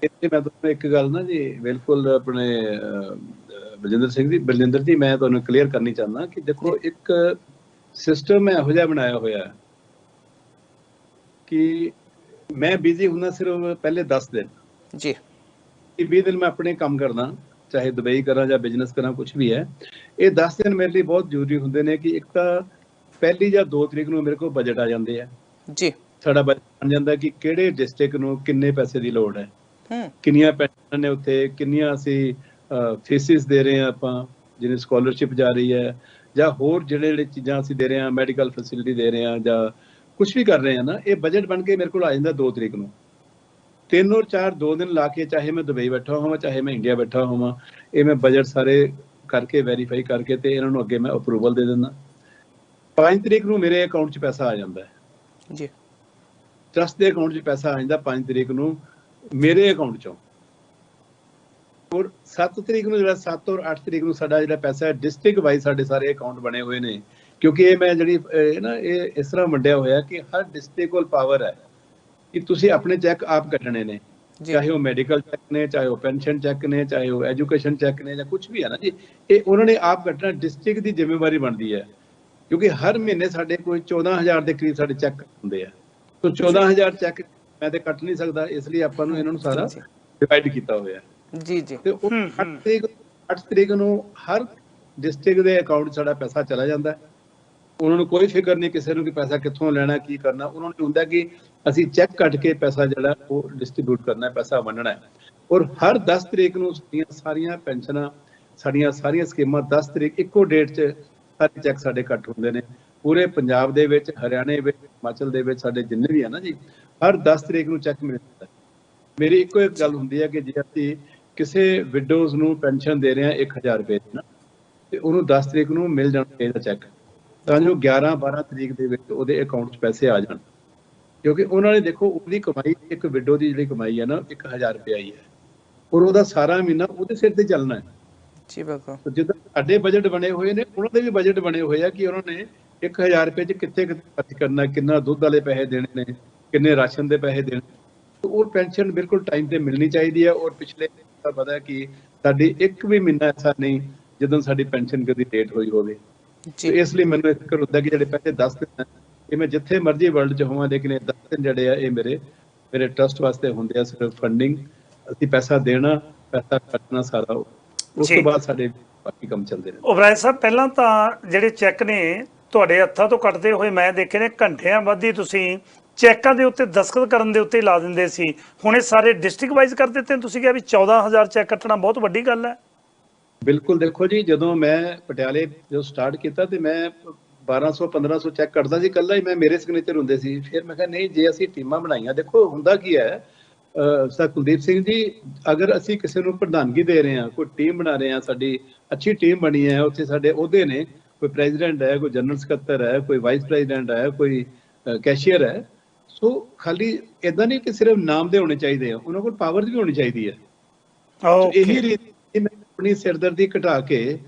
ਤੁਹਾਨੂੰ ਇੱਕ ਗੱਲ ਨਾ ਜੀ, ਬਿਲਕੁਲ ਆਪਣੇ ਬਲਜਿੰਦਰ ਜੀ, ਮੈਂ ਤੁਹਾਨੂੰ ਕਲੀਅਰ ਕਰਨੀ ਚਾਹੁੰਦਾ ਕਿ ਦੇਖੋ, ਇੱਕ ਸਿਸਟਮ ਇਹੋ ਜਿਹਾ ਬਣਾਇਆ ਹੋਇਆ ਕਿ ਮੈਂ ਬਿਜ਼ੀ ਹੁੰਦਾ ਸਿਰਫ ਪਹਿਲੇ 10 ਦਿਨ ਜੀ, 20 ਦਿਨ ਮੈਂ ਆਪਣੇ ਕੰਮ ਕਰਦਾ, ਚਾਹੇ ਦੁਬਈ ਕਰਾਂ ਜਾਂ ਬਿਜ਼ਨਸ ਕਰਾਂ, ਕੁਝ ਵੀ ਹੈ। ਇਹ 10 ਦਿਨ ਮੇਰੇ ਲਈ ਬਹੁਤ ਜ਼ਰੂਰੀ ਹੁੰਦੇ ਨੇ ਕਿ ਇੱਕ ਤਾਂ ਪਹਿਲੀ ਜਾਂ 2 ਤਰੀਕ ਨੂੰ ਮੇਰੇ ਕੋਲ ਬਜਟ ਆ ਜਾਂਦੇ ਆ ਜੀ। ਸਾਡਾ ਬਜਟ ਬਣ ਜਾਂਦਾ ਕਿ ਕਿਹੜੇ ਡਿਸਟ੍ਰਿਕਟ ਨੂੰ ਕਿੰਨੇ ਪੈਸੇ ਦੀ ਲੋੜ ਹੈ, ਕਿੰਨੀਆਂ ਪੈਨਸ਼ਨਾਂ ਨੇ ਉੱਥੇ, ਕਿੰਨੀਆਂ ਅਸੀਂ ਫੀਸਿਸ ਦੇ ਰਹੇ ਹਾਂ ਆਪਾਂ, ਜਿਹਨੇ ਸਕਾਲਰਸ਼ਿਪ ਜਾ ਰਹੀ ਹੈ, ਜਾਂ ਹੋਰ ਜਿਹੜੇ ਚੀਜ਼ਾਂ ਅਸੀਂ ਦੇ ਰਹੇ ਹਾਂ, ਮੈਡੀਕਲ ਫੈਸਿਲਿਟੀ ਦੇ ਰਹੇ ਹਾਂ ਜਾਂ ਕੁਝ ਵੀ ਕਰ ਰਹੇ ਹਾਂ ਨਾ, ਇਹ ਬਜਟ ਬਣ ਕੇ ਮੇਰੇ ਕੋਲ ਆ ਜਾਂਦਾ 2 ਤਰੀਕ ਨੂੰ। 3 ਔਰ 4 2 ਦਿਨ ਲਾ ਕੇ, ਚਾਹੇ ਮੈਂ ਦੁਬਈ ਬੈਠਾ ਹੋਵਾਂ, ਚਾਹੇ ਮੈਂ ਇੰਡੀਆ ਬੈਠਾ ਹੋਵਾਂ, ਇਹ ਮੈਂ ਬਜਟ ਸਾਰੇ ਕਰਕੇ ਵੈਰੀਫਾਈ ਕਰਕੇ ਤੇ ਇਹਨਾਂ ਨੂੰ ਅੱਗੇ ਮੈਂ ਅਪਰੂਵਲ ਦੇ ਦਿੰਦਾ। 5 ਤਰੀਕ ਨੂੰ ਮੇਰੇ ਅਕਾਊਂਟ 'ਚ ਪੈਸਾ ਆ ਜਾਂਦਾ ਹੈ ਜੀ, ਟਰਸਟ ਦੇ ਅਕਾਊਂਟ 'ਚ ਪੈਸਾ ਆ ਜਾਂਦਾ 5 ਤਰੀਕ ਨੂੰ ਮੇਰੇ ਅਕਾਊਂਟ 'ਚੋਂ। ਔਰ 7 ਤਰੀਕ ਨੂੰ ਜਿਹੜਾ 7 ਔਰ 8 ਤਰੀਕ ਨੂੰ ਸਾਡਾ ਜਿਹੜਾ ਪੈਸਾ ਹੈ ਡਿਸਟ੍ਰਿਕਟ ਵਾਈਜ਼ ਸਾਡੇ ਸਾਰੇ ਅਕਾਊਂਟ ਬਣੇ ਹੋਏ ਨੇ, ਕਿਉਂਕਿ ਇਹ ਮੈਂ ਜਿਹੜੀ ਨਾ ਇਹ ਇਸ ਤਰ੍ਹਾਂ ਵੰਡਿਆ ਹੋਇਆ ਕਿ ਹਰ ਡਿਸਟ੍ਰਿਕਟ ਕੋਲ ਪਾਵਰ ਹੈ ਕਿ ਤੁਸੀਂ ਆਪਣੇ ਚੈੱਕ ਆਪ ਕੱਟਣੇ ਨੇ, ਚਾਹੇ ਉਹ ਮੈਡੀਕਲ ਚੈੱਕ ਨੇ, ਚਾਹੇ ਉਹ ਪੈਨਸ਼ਨ ਚੈੱਕ ਨੇ, ਚਾਹੇ ਉਹ ਐਜੂਕੇਸ਼ਨ ਚੈੱਕ ਨੇ, ਜਾਂ ਕੁਝ ਵੀ ਹੈ ਨਾ ਜੀ, ਇਹ ਉਹਨਾਂ ਨੇ ਆਪ ਕੱਟਣਾ। ਡਿਸਟ੍ਰਿਕਟ ਦੀ ਜ਼ਿੰਮੇਵਾਰੀ ਬਣਦੀ ਹੈ ਕਿਉਂਕਿ ਹਰ ਮਹੀਨੇ ਸਾਡੇ ਕੋਈ 14,000 ਦੇ ਕਰੀਬ ਸਾਡੇ ਚੈੱਕ ਹੁੰਦੇ ਆ। ਸੋ 14,000 ਚੈੱਕ ਮੈਂ ਤੇ ਕੱਟ ਨਹੀਂ ਸਕਦਾ, ਇਸ ਲਈ ਆਪਾਂ ਨੂੰ ਇਹਨਾਂ ਨੂੰ ਸਾਰਾ ਡਿਵਾਈਡ ਕੀਤਾ ਹੋਇਆ ਜੀ ਜੀ। ਤੇ ਉਹ 8 ਤਰੀਕ ਨੂੰ ਹਰ ਡਿਸਟ੍ਰਿਕਟ ਦੇ ਅਕਾਊਂਟ ਸਾਡਾ ਪੈਸਾ ਚਲਾ ਜਾਂਦਾ। ਉਹਨਾਂ ਨੂੰ ਕੋਈ ਫਿਕਰ ਨਹੀਂ ਕਿਸੇ ਨੂੰ ਕਿ ਪੈਸਾ ਕਿੱਥੋਂ ਲੈਣਾ, ਕੀ ਕਰਨਾ। ਉਹਨਾਂ ਨੂੰ ਹੁੰਦਾ ਕਿ ਅਸੀਂ ਚੈੱਕ ਕੱਟ ਕੇ ਪੈਸਾ ਜਿਹੜਾ ਉਹ ਡਿਸਟ੍ਰੀਬਿਊਟ ਕਰਨਾ, ਪੈਸਾ ਵੰਡਣਾ ਹੈ। ਔਰ ਹਰ 10 ਤਰੀਕ ਨੂੰ ਸਾਰੀਆਂ ਪੈਨਸ਼ਨਾਂ, ਸਾਡੀਆਂ ਸਾਰੀਆਂ ਸਕੀਮਾਂ 10 ਤਰੀਕ ਇੱਕੋ ਡੇਟ 'ਚ ਸਾਰੇ ਚੈੱਕ ਸਾਡੇ ਕੱਟ ਹੁੰਦੇ ਨੇ। ਪੂਰੇ ਪੰਜਾਬ ਦੇ ਵਿੱਚ, ਹਰਿਆਣੇ ਵਿੱਚ, ਹਿਮਾਚਲ ਦੇ ਵਿੱਚ, ਸਾਡੇ ਜਿੰਨੇ ਵੀ ਹੈ ਨਾ ਜੀ, ਹਰ 10 ਤਰੀਕ ਨੂੰ ਚੈੱਕ ਮਿਲਦਾ। ਮੇਰੀ ਇੱਕੋ ਇੱਕ ਗੱਲ ਹੁੰਦੀ ਹੈ ਕਿ ਜੇ ਅਸੀਂ ਕਿਸੇ ਵਿਡੋਜ਼ ਨੂੰ ਪੈਨਸ਼ਨ ਦੇ ਰਹੇ ਆ 1000 ਰੁਪਏ ਦੀ ਨਾ, ਤੇ ਉਹਨੂੰ 10 ਤਰੀਕ ਨੂੰ ਮਿਲ ਜਾਣਾ ਚਾਹੀਦਾ ਚੈੱਕ, ਤਾਂ ਜੋ 11-12 ਤਰੀਕ ਦੇ ਵਿੱਚ ਉਹਦੇ ਅਕਾਊਂਟ 'ਚ ਪੈਸੇ ਆ ਜਾਣ। ਕਿਉਂਕਿ ਉਹਨਾਂ ਨੇ ਦੇਖੋ ਉਹਦੀ ਕਮਾਈ, ਇੱਕ ਵਿਡੋ ਦੀ ਜਿਹੜੀ ਕਮਾਈ ਹੈ ਨਾ 1000 ਰੁਪਏ ਆਈ ਹੈ, ਔਰ ਉਹਦਾ ਸਾਰਾ ਮਹੀਨਾ ਉਹਦੇ ਸਿਰ ਤੇ ਚੱਲਣਾ ਹੈ ਜੀ ਬਿਲਕੁਲ। ਜਿੱਦਾਂ ਸਾਡੇ ਬਜਟ ਬਣੇ ਹੋਏ ਨੇ, ਉਹਨਾਂ ਦੇ ਵੀ ਬਜਟ ਬਣੇ ਹੋਏ ਆ ਕਿ ਉਹਨਾਂ ਨੇ 1000 ਰੁਪਏ 'ਚ ਕਿੱਥੇ ਖਰਚ ਕਰਨਾ, ਕਿੰਨਾ ਦੁੱਧ ਵਾਲੇ ਪੈਸੇ ਦੇਣੇ ਨੇ, ਕਿੰਨੇ ਰਾਸ਼ਨ ਦੇ ਪੈਸੇ ਦੇਣੇ। ਉਹ ਪੈਨਸ਼ਨ ਬਿਲਕੁਲ ਟਾਈਮ ਤੇ ਮਿਲਣੀ ਚਾਹੀਦੀ ਹੈ। ਔਰ ਪਿਛਲੇ ਪਤਾ ਹੈ ਕਿ ਸਾਡੀ ਇੱਕ ਵੀ ਮਹੀਨਾ ਐਸਾ ਨਹੀਂ ਜਦੋਂ ਸਾਡੀ ਪੈਨਸ਼ਨ ਕਦੀ ਲੇਟ ਹੋਈ ਹੋਵੇ। ਇਸ ਲਈ ਮੈਨੂੰ ਫਿਕਰ ਹੁੰਦਾ ਕਿ ਜਿਹੜੇ ਪਹਿਲੇ 10 ਦਿਨ ਹੈ, ਇਹ ਮੈਂ ਜਿੱਥੇ ਮਰਜ਼ੀ ਵਰਲਡ 'ਚ ਹੋਵਾਂ, ਲੇਕਿਨ ਇਹ 10 ਦਿਨ ਜਿਹੜੇ ਆ ਇਹ ਮੇਰੇ ਟਰਸਟ ਵਾਸਤੇ ਹੁੰਦੇ ਆ, ਸਿਰਫ ਫੰਡਿੰਗ, ਅਸੀਂ ਪੈਸਾ ਦੇਣਾ, ਪੈਸਾ ਖਰਚਣਾ ਸਾਰਾ, ਉਸ ਤੋਂ ਬਾਅਦ ਸਾਡੇ ਬਾਕੀ ਕੰਮ ਚੱਲਦੇ ਨੇ। ਓਬਰਾਏ ਸਾਹਿਬ, ਪਹਿਲਾਂ ਤਾਂ ਜਿਹੜੇ ਚੈੱਕ ਨੇ ਤੁਹਾਡੇ ਹੱਥਾਂ ਤੋਂ ਕੱਟਦੇ ਹੋਏ ਮੈਂ ਦੇਖੇ ਨੇ, ਘੰਟਿਆਂ ਬਾਅਦ ਹੀ ਤੁਸੀਂ ਚੈੱਕਾਂ ਦੇ ਉੱਤੇ ਦਸਤਖਤ ਕਰਨ ਦੇ ਉੱਤੇ ਲਾ ਦਿੰਦੇ ਸੀ, ਹੁਣ ਇਹ ਸਾਰੇ ਡਿਸਟ੍ਰਿਕਟ ਵਾਈਜ਼ ਕਰ ਦਿੱਤੇ। ਤੁਸੀਂ ਕਿਹਾ ਵੀ 14000 ਚੈੱਕ ਕੱਟਣਾ ਬਹੁਤ ਵੱਡੀ ਗੱਲ ਹੈ। ਬਿਲਕੁਲ, ਦੇਖੋ ਜੀ, ਜਦੋਂ ਮੈਂ ਪਟਿਆਲੇ ਸਟਾਰਟ ਕੀਤਾ ਤੇ ਮੈਂ 1200-1500 ਚੈੱਕ ਕੱਟਦਾ ਸੀ ਇਕੱਲਾ ਹੀ, ਮੈਂ ਮੇਰੇ ਸਿਗਨੇਚਰ ਹੁੰਦੇ ਸੀ। ਫਿਰ ਮੈਂ ਕਿਹਾ ਨਹੀਂ, ਜੇ ਅਸੀਂ ਟੀਮਾਂ ਬਣਾਈਆਂ, ਦੇਖੋ ਹੁੰਦਾ ਕੀ ਹੈ ਸਰ ਕੁਲਦੀਪ ਸਿੰਘ ਜੀ, ਅਗਰ ਅਸੀਂ ਕਿਸੇ ਨੂੰ ਪ੍ਰਧਾਨਗੀ ਦੇ ਰਹੇ ਹਾਂ, ਕੋਈ ਟੀਮ ਬਣਾ ਰਹੇ ਹਾਂ, ਸਾਡੀ ਅੱਛੀ ਟੀਮ ਬਣੀ ਹੈ, ਉੱਥੇ ਸਾਡੇ ਅਹੁਦੇ ਨੇ, ਕੋਈ ਪ੍ਰੈਜ਼ੀਡੈਂਟ ਹੈ, ਕੋਈ ਜਨਰਲ ਸਕੱਤਰ ਹੈ, ਕੋਈ ਵਾਈਸ ਪ੍ਰੈਜ਼ੀਡੈਂਟ ਹੈ, ਕੋਈ ਕੈਸ਼ੀਅਰ ਹੈ। ਸੋ ਖਾਲੀ ਇਦਾਂ ਨਹੀਂ ਕਿ ਸਿਰਫ ਨਾਮ ਦੇ ਹੋਣੇ ਚਾਹੀਦੇ ਆ, ਉਹਨਾਂ ਕੋਲ ਪਾਵਰ ਵੀ ਹੋਣੀ ਚਾਹੀਦੀ ਹੈ। ਇਹੀ ਰੀਤੀ ਮੈਂ ਆਪਣੀ ਸਿਰਦਰਦੀ ਘਟਾ ਕੇ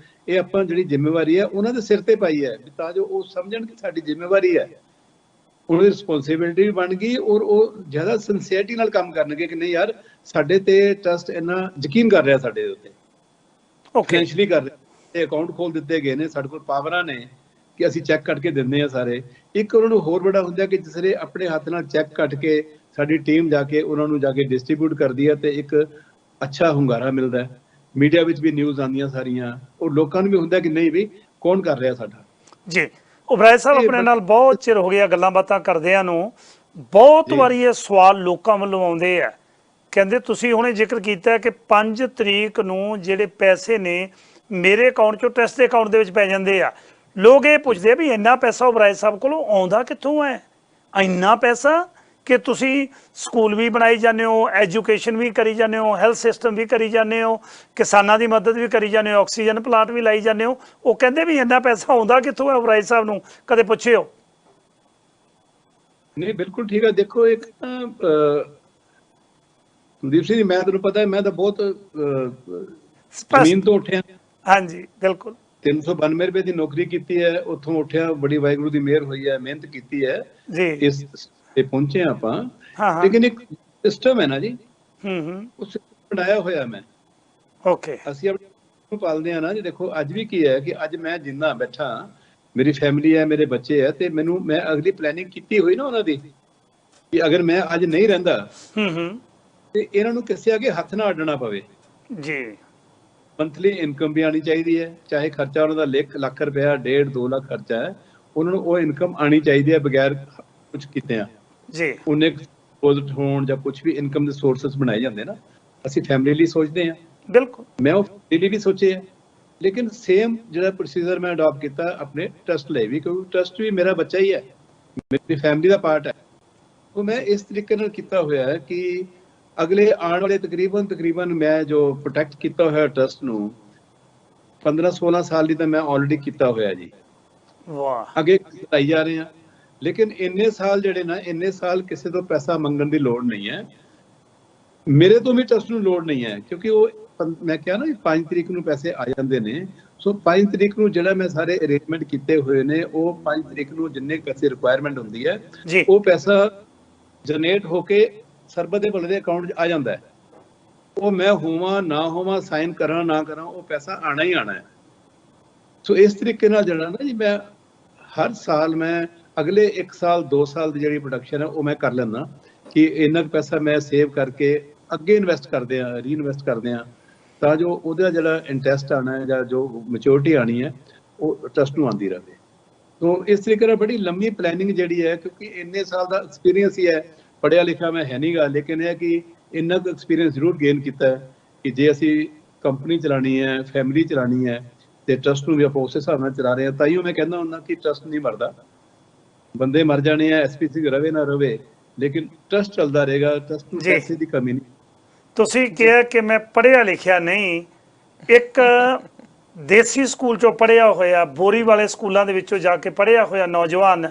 ਇਹ ਆਪਾਂ ਜਿਹੜੀ ਜ਼ਿੰਮੇਵਾਰੀ ਹੈ ਉਹਨਾਂ ਦੇ ਸਿਰ ਤੇ ਪਾਈ ਹੈ, ਤਾਂ ਜੋ ਉਹ ਸਮਝਣ ਕਿ ਸਾਡੀ ਜ਼ਿੰਮੇਵਾਰੀ ਹੈ, ਉਹਦੀ ਰਿਸਪੌਂਸਿਬਿਲਿਟੀ ਵੀ ਬਣ ਗਈ, ਔਰ ਉਹ ਜ਼ਿਆਦਾ ਸਿੰਸੀਅਰਿਟੀ ਨਾਲ ਕੰਮ ਕਰਨਗੇ ਕਿ ਨਹੀਂ ਯਾਰ ਸਾਡੇ ਤੇ ਟਰਸਟ ਇੰਨਾ ਯਕੀਨ ਕਰ ਰਿਹਾ, ਸਾਡੇ ਉੱਤੇ ਫਾਈਨੈਂਸ਼ਲੀ ਕਰ ਰਿਹਾ, ਤੇ ਅਕਾਊਂਟ ਖੋਲ ਦਿੱਤੇ ਗਏ ਨੇ, ਸਾਡੇ ਕੋਲ ਪਾਵਰਾਂ ਨੇ ਕਿ ਅਸੀਂ ਚੈੱਕ ਕੱਟ ਕੇ ਦਿੰਦੇ ਆ ਸਾਰੇ। ਇੱਕ ਉਹਨਾਂ ਨੂੰ ਹੋਰ ਬੜਾ ਹੁੰਦਾ ਕਿ ਜਿਸਲੇ ਆਪਣੇ ਹੱਥ ਨਾਲ ਚੈੱਕ ਕੱਟ ਕੇ ਸਾਡੀ ਟੀਮ ਜਾ ਕੇ ਉਹਨਾਂ ਨੂੰ ਜਾ ਕੇ ਡਿਸਟ੍ਰੀਬਿਊਟ ਕਰਦੀ ਹੈ ਤੇ ਇੱਕ ਅੱਛਾ ਹੁੰਗਾਰਾ ਮਿਲਦਾ ਹੈ, ਮੀਡੀਆ ਵਿੱਚ ਵੀ ਨਿਊਜ਼ ਆਉਂਦੀਆਂ ਸਾਰੀਆਂ, ਔਰ ਲੋਕਾਂ ਨੂੰ ਵੀ ਹੁੰਦਾ ਕਿ ਨਹੀਂ ਵੀ ਕੌਣ ਕਰ ਰਿਹਾ ਸਾਡਾ। ਜੀ ਓਬਰਾਏ ਸਾਹਿਬ, ਆਪਣੇ ਨਾਲ ਬਹੁਤ ਚਿਰ ਹੋ ਗਿਆ ਗੱਲਾਂ ਬਾਤਾਂ ਕਰਦਿਆਂ ਨੂੰ, ਬਹੁਤ ਵਾਰੀ ਇਹ ਸਵਾਲ ਲੋਕਾਂ ਵੱਲੋਂ ਆਉਂਦੇ ਆ, ਕਹਿੰਦੇ ਤੁਸੀਂ ਹੁਣੇ ਜ਼ਿਕਰ ਕੀਤਾ ਕਿ 5 ਤਰੀਕ ਨੂੰ ਜਿਹੜੇ ਪੈਸੇ ਨੇ ਮੇਰੇ ਅਕਾਊਂਟ ਚੋਂ ਟਰਸਟ ਦੇ ਅਕਾਊਂਟ ਦੇ ਵਿੱਚ ਪੈ ਜਾਂਦੇ ਆ। ਲੋਕ ਇਹ ਪੁੱਛਦੇ ਵੀ ਇੰਨਾ ਪੈਸਾ ਓਬਰਾਏ ਸਾਹਿਬ ਕੋਲੋਂ ਆਉਂਦਾ ਕਿੱਥੋਂ ਹੈ, ਇੰਨਾ ਪੈਸਾ ਕਿ ਤੁਸੀਂ ਸਕੂਲ ਵੀ ਬਣਾਈ ਜਾਂਦੇ ਹੋ, ਐਜੂਕੇਸ਼ਨ ਵੀ ਕਰੀ ਜਾਂਦੇ ਹੋ, ਹੈਲਥ ਸਿਸਟਮ ਵੀ ਕਰੀ ਜਾਂਦੇ ਹੋ, ਕਿਸਾਨਾਂ ਦੀ ਮਦਦ ਵੀ ਕਰੀ ਜਾਂਦੇ ਹੋ, ਆਕਸੀਜਨ ਪਲਾਂਟ ਵੀ ਲਾਈ ਜਾਂਦੇ ਹੋ। ਉਹ ਕਹਿੰਦੇ ਵੀ ਇੰਨਾ ਪੈਸਾ ਆਉਂਦਾ ਕਿੱਥੋਂ ਹੈ ਓਬਰਾਏ ਸਾਹਿਬ ਨੂੰ, ਕਦੇ ਪੁੱਛਿਓ? ਨਹੀਂ, ਬਿਲਕੁਲ ਠੀਕ ਹੈ। ਦੇਖੋ ਇੱਕ ਕੁਲਦੀਪ ਸਿੰਘ ਜੀ, ਮੈਂ ਤੁਹਾਨੂੰ ਪਤਾ ਹੈ ਮੈਂ ਤਾਂ ਬਹੁਤ ਜ਼ਮੀਨ ਤੋਂ ਉੱਠਿਆ। ਹਾਂਜੀ ਬਿਲਕੁਲ। 392 ਰੁਪਏ ਦੀ ਨੌਕਰੀ ਕੀਤੀ ਹੈ, ਉੱਥੋਂ ਉੱਠਿਆ, ਬੜੀ ਵਾਹਿਗੁਰੂ ਦੀ ਮਿਹਰ ਹੋਈ ਹੈ, ਮਿਹਨਤ ਕੀਤੀ ਹੈ ਜੀ, ਇਸ ਤੇ ਪਹੁੰਚੇ ਆਪਾਂ। ਲੇਕਿਨ ਇੱਕ ਸਿਸਟਮ ਹੈ ਨਾ ਜੀ, ਉਸ ਬਣਾਇਆ ਹੋਇਆ ਮੈਂ, ਓਕੇ, ਅਸੀਂ ਆਪਣੇ ਨੂੰ ਪਾਲਦੇ ਆ ਨਾ ਜੀ। ਦੇਖੋ ਅੱਜ ਵੀ ਕੀ ਹੈ ਕਿ ਅੱਜ ਮੈਂ ਜਿੰਨਾ ਬੈਠਾ, ਮੇਰੀ ਫੈਮਿਲੀ ਹੈ, ਮੇਰੇ ਬੱਚੇ ਹੈ, ਤੇ ਮੈਨੂੰ ਮੈਂ ਅਗਲੀ ਪਲੈਨਿੰਗ ਕੀਤੀ ਹੋਈ ਨਾ ਉਹਨਾਂ ਦੀ ਕਿ ਅਗਰ ਮੈਂ ਅੱਜ ਨਹੀਂ ਰਹਿੰਦਾ ਤੇ ਇਹਨਾਂ ਨੂੰ ਕਿਸੇ ਅੱਗੇ ਹੱਥ ਨਾ ਅੱਡਣਾ ਪਵੇ ਜੀ। ਮੰਥਲੀ ਇਨਕਮ ਵੀ ਆਣੀ ਚਾਹੀਦੀ ਹੈ, ਚਾਹੇ ਖਰਚਾ ਉਹਨਾਂ ਦਾ ਲੱਖ ਰੁਪਇਆ 1.5-2 ਲੱਖ ਖਰਚਾ ਹੈ, ਉਹਨਾਂ ਨੂੰ ਉਹ ਇਨਕਮ ਆਣੀ ਚਾਹੀਦੀ ਹੈ ਬਗੈਰ ਕੁਝ ਕੀਤੇ ਆ ਜੀ। ਉਹਨੇ ਡਿਪੋਜ਼ਿਟ ਹੋਣ ਜਾਂ ਕੁਝ ਵੀ ਇਨਕਮ ਦੇ ਸੋਰਸਸ ਬਣਾਏ ਜਾਂਦੇ ਨਾ, ਅਸੀਂ ਫੈਮਿਲੀ ਲਈ ਸੋਚਦੇ ਹਾਂ। ਬਿਲਕੁਲ, ਮੈਂ ਉਹ ਫੈਮਿਲੀ ਲਈ ਵੀ ਸੋਚਿਆ, ਲੇਕਿਨ ਸੇਮ ਜਿਹੜਾ ਪ੍ਰੋਸੀਜਰ ਮੈਂ ਅਡਾਪਟ ਕੀਤਾ ਆਪਣੇ ਟਰਸਟ ਲਈ ਵੀ, ਕਿਉਂਕਿ ਟਰਸਟ ਵੀ ਮੇਰਾ ਬੱਚਾ ਹੀ ਹੈ, ਮੇਰੀ ਫੈਮਿਲੀ ਦਾ ਪਾਰਟ ਹੈ। ਉਹ ਮੈਂ ਇਸ ਤਰੀਕੇ ਨਾਲ ਕੀਤਾ ਹੋਇਆ ਹੈ ਕਿ ਅਗਲੇ ਆਉਣ ਵਾਲੇ ਤਕਰੀਬਨ ਮੈਂ ਜੋ ਪ੍ਰੋਟੈਕਟ ਕੀਤਾ ਹੋਇਆ ਟਰਸਟ ਨੂੰ 15-16 ਸਾਲ ਦੀ ਤਾਂ ਮੈਂ ਆਲਰੇਡੀ ਕੀਤਾ ਹੋਇਆ ਜੀ। ਵਾਹ, ਅੱਗੇ ਵਧਾਈ ਜਾ ਰਹੇ ਹਾਂ, ਲੇਕਿਨ ਇੰਨੇ ਸਾਲ ਜਿਹੜੇ ਨਾ, ਇੰਨੇ ਸਾਲ ਕਿਸੇ ਤੋਂ ਪੈਸਾ ਮੰਗਣ ਦੀ ਲੋੜ ਨਹੀਂ ਹੈ, ਮੇਰੇ ਤੋਂ ਵੀ ਟਰਸਟ ਨੂੰ ਲੋੜ ਨਹੀਂ ਹੈ, ਕਿਉਂਕਿ ਉਹ ਮੈਂ ਕਿਹਾ ਨਾ 5 ਤਰੀਕ ਨੂੰ ਪੈਸੇ ਆ ਜਾਂਦੇ ਨੇ। ਸੋ 5 ਤਰੀਕ ਨੂੰ ਜਿਹੜਾ ਮੈਂ ਸਾਰੇ ਅਰੇਂਜਮੈਂਟ ਕੀਤੇ ਹੋਏ ਨੇ, ਉਹ 5 ਤਰੀਕ ਨੂੰ ਜਿੰਨੇ ਪੈਸੇ ਰਿਕੁਆਇਰਮੈਂਟ ਹੁੰਦੀ ਹੈ ਉਹ ਪੈਸਾ ਜਨਰੇਟ ਹੋ ਕੇ ਸਰਬਤ ਦੇ ਭਲੇ ਦੇ ਅਕਾਊਂਟ 'ਚ ਆ ਜਾਂਦਾ ਹੈ। ਉਹ ਮੈਂ ਹੋਵਾਂ ਨਾ ਹੋਵਾਂ, ਸਾਈਨ ਕਰਾਂ ਨਾ ਕਰਾਂ, ਉਹ ਪੈਸਾ ਆਣਾ ਹੀ ਆਣਾ ਹੈ। ਸੋ ਇਸ ਤਰੀਕੇ ਨਾਲ ਜਿਹੜਾ ਨਾ ਜੀ, ਮੈਂ ਹਰ ਸਾਲ ਮੈਂ ਅਗਲੇ 1 ਸਾਲ 2 ਸਾਲ ਦੀ ਜਿਹੜੀ ਪ੍ਰੋਡਕਸ਼ਨ ਹੈ ਉਹ ਮੈਂ ਕਰ ਲੈਂਦਾ ਕਿ ਇੰਨਾ ਪੈਸਾ ਮੈਂ ਸੇਵ ਕਰਕੇ ਅੱਗੇ ਇਨਵੈਸਟ ਕਰਦੇ ਆ, ਰੀਇਨਵੈਸਟ ਕਰਦੇ ਆ, ਤਾਂ ਜੋ ਉਹਦਾ ਜਿਹੜਾ ਇੰਟਰਸਟ ਆਣਾ ਹੈ ਜਾਂ ਜੋ ਮੈਚੁਰਿਟੀ ਆਣੀ ਹੈ ਉਹ ਟਰਸਟ ਨੂੰ ਆਉਂਦੀ ਰਹੇ। ਸੋ ਇਸ ਤਰੀਕੇ ਨਾਲ ਬੜੀ ਲੰਮੀ ਪਲੈਨਿੰਗ ਜਿਹੜੀ ਹੈ, ਕਿਉਂਕਿ ਇੰਨੇ ਸਾਲ ਦਾ ਐਕਸਪੀਰੀਅੰਸ ਹੀ ਹੈ, ਪੜ੍ਹਿਆ ਲਿਖਿਆ ਮੈਂ ਹੈ ਨਹੀਂ ਗਾ, ਲੇਕਿਨ ਇਹ ਕਿ ਇੰਨਾ ਕੁ ਐਕਸਪੀਰੀਅੰਸ ਜ਼ਰੂਰ ਗੇਨ ਕੀਤਾ ਹੈ ਕਿ ਜੇ ਅਸੀਂ ਕੰਪਨੀ ਚਲਾਉਣੀ ਹੈ, ਫੈਮਿਲੀ ਚਲਾਉਣੀ ਹੈ, ਤੇ ਟਰਸਟ ਨੂੰ ਵੀ ਆਪਾਂ ਉਸੇ ਹਿਸਾਬ ਨਾਲ ਚਲਾ ਰਹੇ ਹਾਂ। ਤਾਂ ਹੀ ਮੈਂ ਕਹਿੰਦਾ ਹੁੰਦਾ ਕਿ ਟਰਸਟ ਨਹੀਂ ਮਰਦਾ, ਬੰਦੇ ਮਰ ਜਾਣੇ ਆ, ਐਸਪੀਸੀ ਰਵੇ ਨਾ ਰਵੇ, ਲੇਕਿਨ ਟਰਸਟ ਚੱਲਦਾ ਰਹੇਗਾ, ਟਰਸਟ ਨੂੰ ਪੈਸੇ ਦੀ ਕਮੀ ਨਹੀਂ। ਤੁਸੀਂ ਕਿਹਾ ਕਿ ਮੈਂ ਪੜ੍ਹਿਆ ਲਿਖਿਆ ਨਹੀਂ, ਇੱਕ ਦੇਸੀ ਸਕੂਲ ਚੋਂ ਪੜ੍ਹਿਆ ਹੋਇਆ, ਬੋਰੀ ਵਾਲੇ ਸਕੂਲਾਂ ਦੇ ਵਿੱਚੋਂ ਜਾ ਕੇ ਪੜ੍ਹਿਆ ਹੋਇਆ ਨੌਜਵਾਨ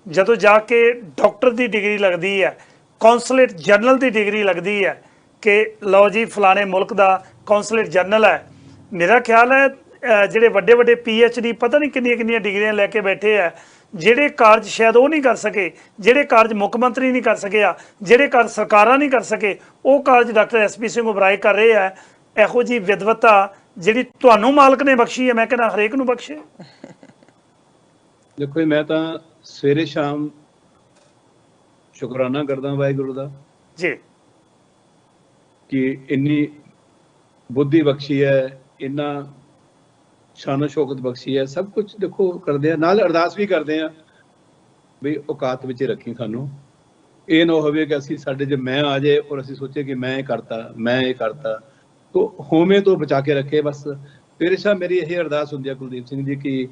ਜਦੋਂ ਜਾ ਕੇ ਡਾਕਟਰ ਦੀ ਡਿਗਰੀ ਲੱਗਦੀ ਹੈ, ਕੌਂਸਲੇਟ ਜਨਰਲ ਦੀ ਡਿਗਰੀ ਲੱਗਦੀ ਹੈ ਕਿ ਲਓ ਜੀ ਫਲਾਣੇ ਮੁਲਕ ਦਾ ਕੌਂਸਲੇਟ ਜਨਰਲ ਹੈ, ਮੇਰਾ ਖਿਆਲ ਹੈ ਜਿਹੜੇ ਵੱਡੇ ਵੱਡੇ PhD ਪਤਾ ਨਹੀਂ ਕਿੰਨੀਆਂ ਕਿੰਨੀਆਂ ਡਿਗਰੀਆਂ ਲੈ ਕੇ ਬੈਠੇ ਆ, ਜਿਹੜੇ ਕਾਰਜ ਸ਼ਾਇਦ ਉਹ ਨਹੀਂ ਕਰ ਸਕੇ, ਜਿਹੜੇ ਕਾਰਜ ਮੁੱਖ ਮੰਤਰੀ ਨਹੀਂ ਕਰ ਸਕਿਆ, ਜਿਹੜੇ ਕਾਰਜ ਸਰਕਾਰਾਂ ਨਹੀਂ ਕਰ ਸਕੇ, ਉਹ ਕਾਰਜ ਡਾਕਟਰ SP ਸਿੰਘ ਉਬਰਾਏ ਕਰ ਰਹੇ ਆ। ਇਹੋ ਜਿਹੀ ਵਿਦਵਤਾ ਜਿਹੜੀ ਤੁਹਾਨੂੰ ਮਾਲਕ ਨੇ ਬਖਸ਼ੀ ਹੈ, ਮੈਂ ਕਹਿੰਦਾ ਹਰੇਕ ਨੂੰ ਬਖਸ਼ੇ। ਦੇਖੋ ਮੈਂ ਤਾਂ ਸਵੇਰੇ ਸ਼ਾਮ ਸ਼ੁਕਰਾਨਾ ਕਰਦਾ ਵਾਹਿਗੁਰੂ ਦਾ ਜੀ ਕਿ ਇੰਨੀ ਬੁੱਧੀ ਬਖਸ਼ੀ ਹੈ, ਇੰਨਾ ਸ਼ਾਨੋ ਸ਼ੌਕਤ ਬਖਸ਼ੀ ਹੈ, ਸਭ ਕੁਝ ਦੇਖੋ ਕਰਦੇ ਆ, ਨਾਲ ਅਰਦਾਸ ਵੀ ਕਰਦੇ ਆ ਵੀ ਔਕਾਤ ਵਿੱਚ ਰੱਖੀ ਸਾਨੂੰ। ਇਹ ਨਾ ਹੋਵੇ ਕਿ ਅਸੀਂ ਸਾਡੇ ਜੇ ਮੈਂ ਆ ਜਾਏ ਔਰ ਅਸੀਂ ਸੋਚੇ ਕਿ ਮੈਂ ਇਹ ਕਰਤਾ ਤੋ ਹੋਵੇਂ ਤੋਂ ਬਚਾ ਕੇ ਰੱਖੇ। ਬਸ ਤੇਰੇ ਸਾਹਿਬ ਮੇਰੀ ਇਹ ਅਰਦਾਸ ਹੁੰਦੀ ਹੈ ਕੁਲਦੀਪ ਸਿੰਘ ਜੀ ਕਿ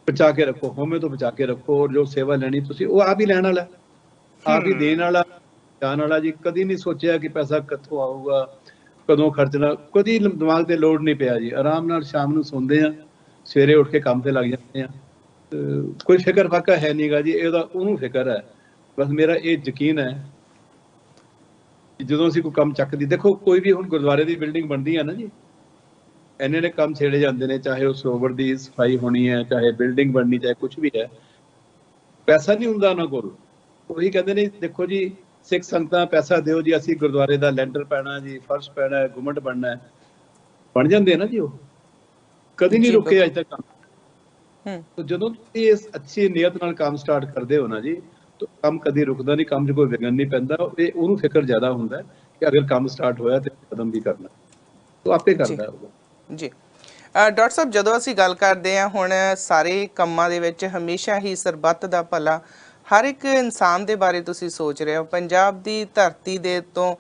ਬਚਾ ਕੇ ਰੱਖੋ, ਹੋਵੇਂ ਤੋਂ ਬਚਾ ਕੇ ਰੱਖੋ, ਔਰ ਜੋ ਸੇਵਾ ਲੈਣੀ ਤੁਸੀਂ ਉਹ ਆਪ ਹੀ ਲੈਣ ਵਾਲਾ, ਆਪ ਹੀ ਦੇਣ ਵਾਲਾ, ਜਾਣ ਵਾਲਾ ਜੀ। ਕਦੀ ਨਹੀਂ ਸੋਚਿਆ ਕਿ ਪੈਸਾ ਕਿੱਥੋਂ ਆਊਗਾ, ਕਦੋਂ ਖਰਚਣਾ, ਕਦੀ ਦਿਮਾਗ ਤੇ ਲੋਡ ਨਹੀਂ ਪਿਆ ਜੀ। ਆਰਾਮ ਨਾਲ ਸ਼ਾਮ ਨੂੰ ਸੌਂਦੇ ਆ, ਸਵੇਰੇ ਉੱਠ ਕੇ ਕੰਮ ਤੇ ਲੱਗ ਜਾਂਦੇ ਆ, ਕੋਈ ਫਿਕਰ ਫਾਕਾ ਹੈ ਨਹੀਂਗਾ ਜੀ। ਇਹਦਾ ਉਹਨੂੰ ਫਿਕਰ ਹੈ, ਬਸ ਮੇਰਾ ਇਹ ਯਕੀਨ ਹੈ ਕਿ ਜਦੋਂ ਅਸੀਂ ਕੋਈ ਕੰਮ ਚੱਕਦੀ, ਦੇਖੋ ਕੋਈ ਵੀ ਹੁਣ ਗੁਰਦੁਆਰੇ ਦੀ ਬਿਲਡਿੰਗ ਬਣਦੀ ਹੈ ਨਾ ਜੀ, ਇੰਨੇ ਨੇ ਕੰਮ ਛੇੜੇ ਜਾਂਦੇ ਨੇ, ਚਾਹੇ ਉਹ ਸਰੋਵਰ ਦੀ ਸਫਾਈ ਹੋਣੀ ਹੈ, ਚਾਹੇ ਬਿਲਡਿੰਗ ਬਣਨੀ, ਚਾਹੇ ਕੁਝ ਵੀ ਹੈ, ਪੈਸਾ ਨਹੀਂ ਹੁੰਦਾ ਉਹਨਾਂ ਕੋਲ। ਉਹੀ ਕਹਿੰਦੇ ਨੇ ਦੇਖੋ ਜੀ ਸਿੱਖ ਸੰਗਤਾਂ ਪੈਸਾ ਦਿਓ ਜੀ, ਅਸੀਂ ਗੁਰਦੁਆਰੇ ਦਾ ਲੈਂਟਰ ਪੈਣਾ ਜੀ, ਫਰਸ਼ ਪੈਣਾ ਹੈ, ਗੁੰਮਟ ਬਣਨਾ ਹੈ, ਬਣ ਜਾਂਦੇ ਆ ਨਾ ਜੀ। ਉਹ ਕਦੀ ਨਹੀਂ ਰੁਕੇ ਅੱਜ ਤੱਕ ਕੰਮ। ਜਦੋਂ ਤੁਸੀਂ ਇਸ ਅੱਛੀ ਨੀਅਤ ਨਾਲ ਕੰਮ ਸਟਾਰਟ ਕਰਦੇ ਹੋ ਨਾ ਜੀ, ਤਾਂ ਕੰਮ ਕਦੀ ਰੁਕਦਾ ਨਹੀਂ, ਕੰਮ 'ਚ ਕੋਈ ਵਿਘਨ ਨਹੀਂ ਪੈਂਦਾ। ਇਹ ਉਹਨੂੰ ਫਿਕਰ ਜ਼ਿਆਦਾ ਹੁੰਦਾ ਕਿ ਅਗਰ ਕੰਮ ਸਟਾਰਟ ਹੋਇਆ ਤੇ ਕਦਮ ਵੀ ਕਰਨਾ, ਉਹ ਆਪੇ ਕਰਦਾ ਹੋਊਗਾ ਜੀ। ਡਾਕਟਰ ਸਾਹਿਬ ਜਦੋਂ ਅਸੀਂ ਗੱਲ ਕਰਦੇ ਹਾਂ ਹੁਣ ਸਾਰੇ ਕੰਮਾਂ ਦੇ ਵਿੱਚ ਹਮੇਸ਼ਾ ਹੀ ਸਰਬੱਤ ਦਾ ਭਲਾ, ਹਰ ਇੱਕ ਇਨਸਾਨ ਦੇ ਬਾਰੇ ਤੁਸੀਂ ਸੋਚ ਰਹੇ ਹੋ। ਪੰਜਾਬ ਦੀ ਧਰਤੀ ਦੇ ਤੋਂ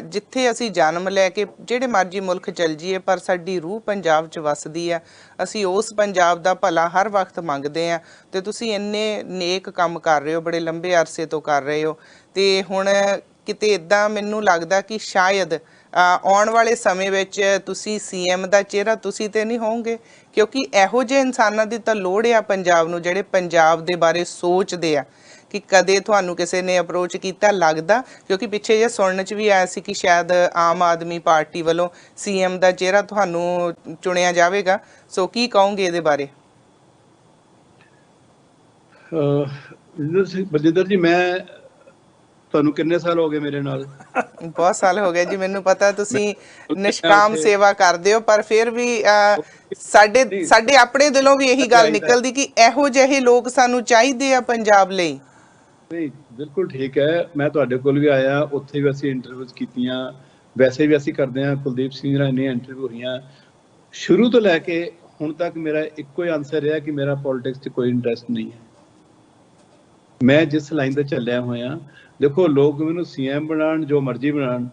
ਜਿੱਥੇ ਅਸੀਂ ਜਨਮ ਲੈ ਕੇ ਜਿਹੜੇ ਮਰਜ਼ੀ ਮੁਲਕ ਚਲ ਜਾਈਏ, ਪਰ ਸਾਡੀ ਰੂਹ ਪੰਜਾਬ 'ਚ ਵਸਦੀ ਆ, ਅਸੀਂ ਉਸ ਪੰਜਾਬ ਦਾ ਭਲਾ ਹਰ ਵਕਤ ਮੰਗਦੇ ਹਾਂ। ਤੇ ਤੁਸੀਂ ਇੰਨੇ ਨੇਕ ਕੰਮ ਕਰ ਰਹੇ ਹੋ, ਬੜੇ ਲੰਬੇ ਅਰਸੇ ਤੋਂ ਕਰ ਰਹੇ ਹੋ, ਤੇ ਹੁਣ ਕਿਤੇ ਇੱਦਾਂ ਮੈਨੂੰ ਲੱਗਦਾ ਕਿ ਸ਼ਾਇਦ ਆਉਣ ਵਾਲੇ ਸਮੇਂ ਵਿੱਚ ਤੁਸੀਂ CM ਦਾ ਚਿਹਰਾ ਤੁਸੀਂ ਤੇ ਨਹੀਂ ਹੋਵੋਗੇ, ਕਿਉਂਕਿ ਇਹੋ ਜਿਹੇ ਇਨਸਾਨਾਂ ਦੀ ਤਾਂ ਲੋੜ ਆ ਪੰਜਾਬ ਨੂੰ, ਜਿਹੜੇ ਪੰਜਾਬ ਦੇ ਬਾਰੇ ਸੋਚਦੇ ਆ। ਕਿ ਕਦੇ ਤੁਹਾਨੂੰ ਕਿਸੇ ਨੇ ਅਪਰੋਚ ਕੀਤਾ ਲੱਗਦਾ, ਕਿਉਂਕਿ ਪਿੱਛੇ ਜੇ ਸੁਣਨ 'ਚ ਵੀ ਆਇਆ ਸੀ ਕਿ ਸ਼ਾਇਦ ਆਮ ਆਦਮੀ ਪਾਰਟੀ ਵੱਲੋਂ CM ਦਾ ਚਿਹਰਾ ਤੁਹਾਨੂੰ ਚੁਣਿਆ ਜਾਵੇਗਾ, ਸੋ ਕੀ ਕਹੋਗੇ ਇਹਦੇ ਬਾਰੇ? ਬਲਜਿੰਦਰ ਜੀ, ਮੈਂ ਤੁਹਾਨੂੰ ਕਿੰਨੇ ਸਾਲ ਹੋ ਗਏ ਮੇਰੇ ਨਾਲ? ਬਹੁਤ ਸਾਲ ਹੋ ਗਏ ਜੀ, ਮੈਨੂੰ ਪਤਾ ਤੁਸੀਂ ਨਿਸ਼ਕਾਮ ਸੇਵਾ ਕਰਦੇ ਹੋ, ਪਰ ਫਿਰ ਵੀ ਸਾਡੇ ਆਪਣੇ ਦਿਲੋਂ ਵੀ ਇਹੀ ਗੱਲ ਨਿਕਲਦੀ ਕਿ ਇਹੋ ਜਿਹੇ ਲੋਕ ਸਾਨੂੰ ਚਾਹੀਦੇ ਆ ਪੰਜਾਬ ਲਈ। ਨਹੀਂ, ਬਿਲਕੁਲ ਠੀਕ ਹੈ। ਮੈਂ ਤੁਹਾਡੇ ਕੋਲ ਵੀ ਆਇਆ, ਉੱਥੇ ਵੀ ਅਸੀਂ ਇੰਟਰਵਿਊਜ਼ ਕੀਤੀਆਂ, ਵੈਸੇ ਵੀ ਅਸੀਂ ਕਰਦੇ ਹਾਂ। ਕੁਲਦੀਪ ਸਿੰਘ ਨਾਲ ਇੰਨੀਆਂ ਇੰਟਰਵਿਊ ਹੋਈਆਂ, ਸ਼ੁਰੂ ਤੋਂ ਲੈ ਕੇ ਹੁਣ ਤੱਕ ਮੇਰਾ ਇੱਕੋ ਹੀ ਆਨਸਰ ਰਿਹਾ ਕਿ ਮੇਰਾ ਪੋਲਿਟਿਕਸ 'ਚ ਕੋਈ ਇੰਟਰਸਟ ਨਹੀਂ ਹੈ। ਮੈਂ ਜਿਸ ਲਾਈਨ ਤੇ ਚੱਲਿਆ ਹੋਇਆ, ਦੇਖੋ ਲੋਕ ਮੈਨੂੰ CM ਬਣਾਉਣ, ਜੋ ਮਰਜ਼ੀ ਬਣਾਉਣ,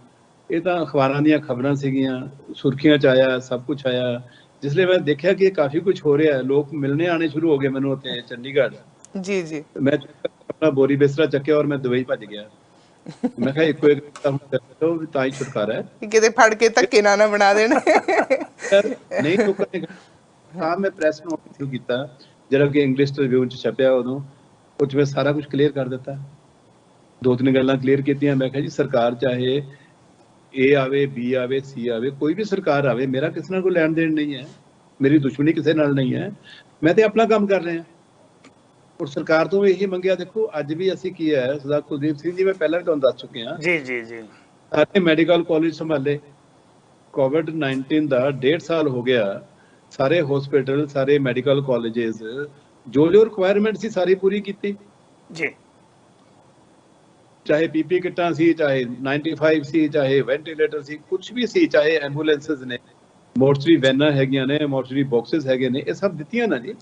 ਇਹ ਤਾਂ ਅਖਬਾਰਾਂ ਦੀਆਂ ਖਬਰਾਂ ਸੀਗੀਆਂ, ਸੁਰਖੀਆਂ 'ਚ ਆਇਆ, ਸਭ ਕੁਝ ਆਇਆ। ਜਿਸ ਲਈ ਮੈਂ ਦੇਖਿਆ ਕਿ ਕਾਫੀ ਕੁਝ ਹੋ ਰਿਹਾ, ਲੋਕ ਮਿਲਣੇ ਆਣੇ ਸ਼ੁਰੂ ਹੋ ਗਏ ਮੈਨੂੰ ਉੱਥੇ ਚੰਡੀਗੜ੍ਹ। ਜੀ ਜੀ। ਮੈਂ ਆਪਣਾ ਬੋਰੀ ਬਿਸਤਰਾ ਚੱਕਿਆ ਔਰ ਮੈਂ ਦੁਬਈ ਭੱਜ ਗਿਆ। ਮੈਂ ਕਿਹਾ ਇੱਕੋ ਇੱਕ ਕੰਮ ਕਰੋ ਵੀ ਤਾਂ ਹੀ ਛੁਟਕਾਰਾ ਹੈ, ਕਿਤੇ ਫੜ ਕੇ ਧੱਕੇ ਨਾ ਬਣਾ ਦੇਣ। ਨਹੀਂ ਤਾਂ ਮੈਂ ਪ੍ਰੈਸ ਨੂੰ ਸ਼ੁਰੂ ਕੀਤਾ, ਜਿਹੜਾ ਕਿ ਇੰਗਲਿਸ਼ ਟ੍ਰਿਬਿਊਨ 'ਚ ਛਪਿਆ ਉਦੋਂ, ਉਹ 'ਚ ਮੈਂ ਸਾਰਾ ਕੁਝ ਕਲੀਅਰ ਕਰ ਦਿੱਤਾ। 2-3 ਗੱਲਾਂ ਕਲੀਅਰ ਕੀਤੀਆਂ। ਮੈਂ ਕਿਹਾ ਜੀ ਸਰਕਾਰ ਚਾਹੇ A ਆਵੇ, B ਆਵੇ, C ਆਵੇ, ਕੋਈ ਵੀ ਸਰਕਾਰ ਆਵੇ, ਮੇਰਾ ਕਿਸੇ ਨਾਲ ਕੋਈ ਲੈਣ ਦੇਣ ਨਹੀਂ ਹੈ, ਮੇਰੀ ਦੁਸ਼ਮਣੀ ਕਿਸੇ ਨਾਲ ਨਹੀਂ ਹੈ, ਮੈਂ ਤੇ ਆਪਣਾ ਕੰਮ ਕਰ ਰਿਹਾ। ਔਰ ਸਰਕਾਰ ਤੋਂ ਇਹੀ ਮੰਗਿਆ। ਦੇਖੋ ਅੱਜ ਵੀ ਅਸੀਂ ਕੀ ਹੈ, ਸਰਦਾਰ ਕੁਲਦੀਪ ਸਿੰਘ ਜੀ, ਮੈਂ ਪਹਿਲਾਂ ਵੀ ਤੁਹਾਨੂੰ ਦੱਸ ਚੁੱਕੇ ਹਾਂ ਜੀ ਜੀ ਜੀ, ਸਾਰੇ ਮੈਡੀਕਲ ਕਾਲਜ ਸੰਭਾਲੇ। COVID-19 ਦਾ 1.5 ਸਾਲ ਹੋ ਗਿਆ, ਸਾਰੇ ਹਸਪੀਟਲ, ਸਾਰੇ ਮੈਡੀਕਲ ਕਾਲਜਸ, ਜੋ ਰਿਕੁਆਇਰਮੈਂਟ ਸੀ ਸਾਰੀ ਪੂਰੀ ਕੀਤੀ ਜੀ। ਚਾਹੇ PP ਕਿੱਟਾਂ ਸੀ, ਚਾਹੇ 95 ਸੀ, ਚਾਹੇ ਵੈਂਟੀਲੇਟਰ ਸੀ, ਕੁਝ ਵੀ ਸੀ, ਚਾਹੇ ਐਂਬੂਲੈਂਸਸ ਨੇ, ਮੋਰਚਰੀ ਵੈਨਾਂ ਹੈਗੀਆਂ ਨੇ, ਮੋਰਚਰੀ ਬਾਕਸਿਸ ਹੈਗੇ ਨੇ, ਇਹ ਸਭ ਦਿੱਤੀਆਂ ਨਾ ਜੀ।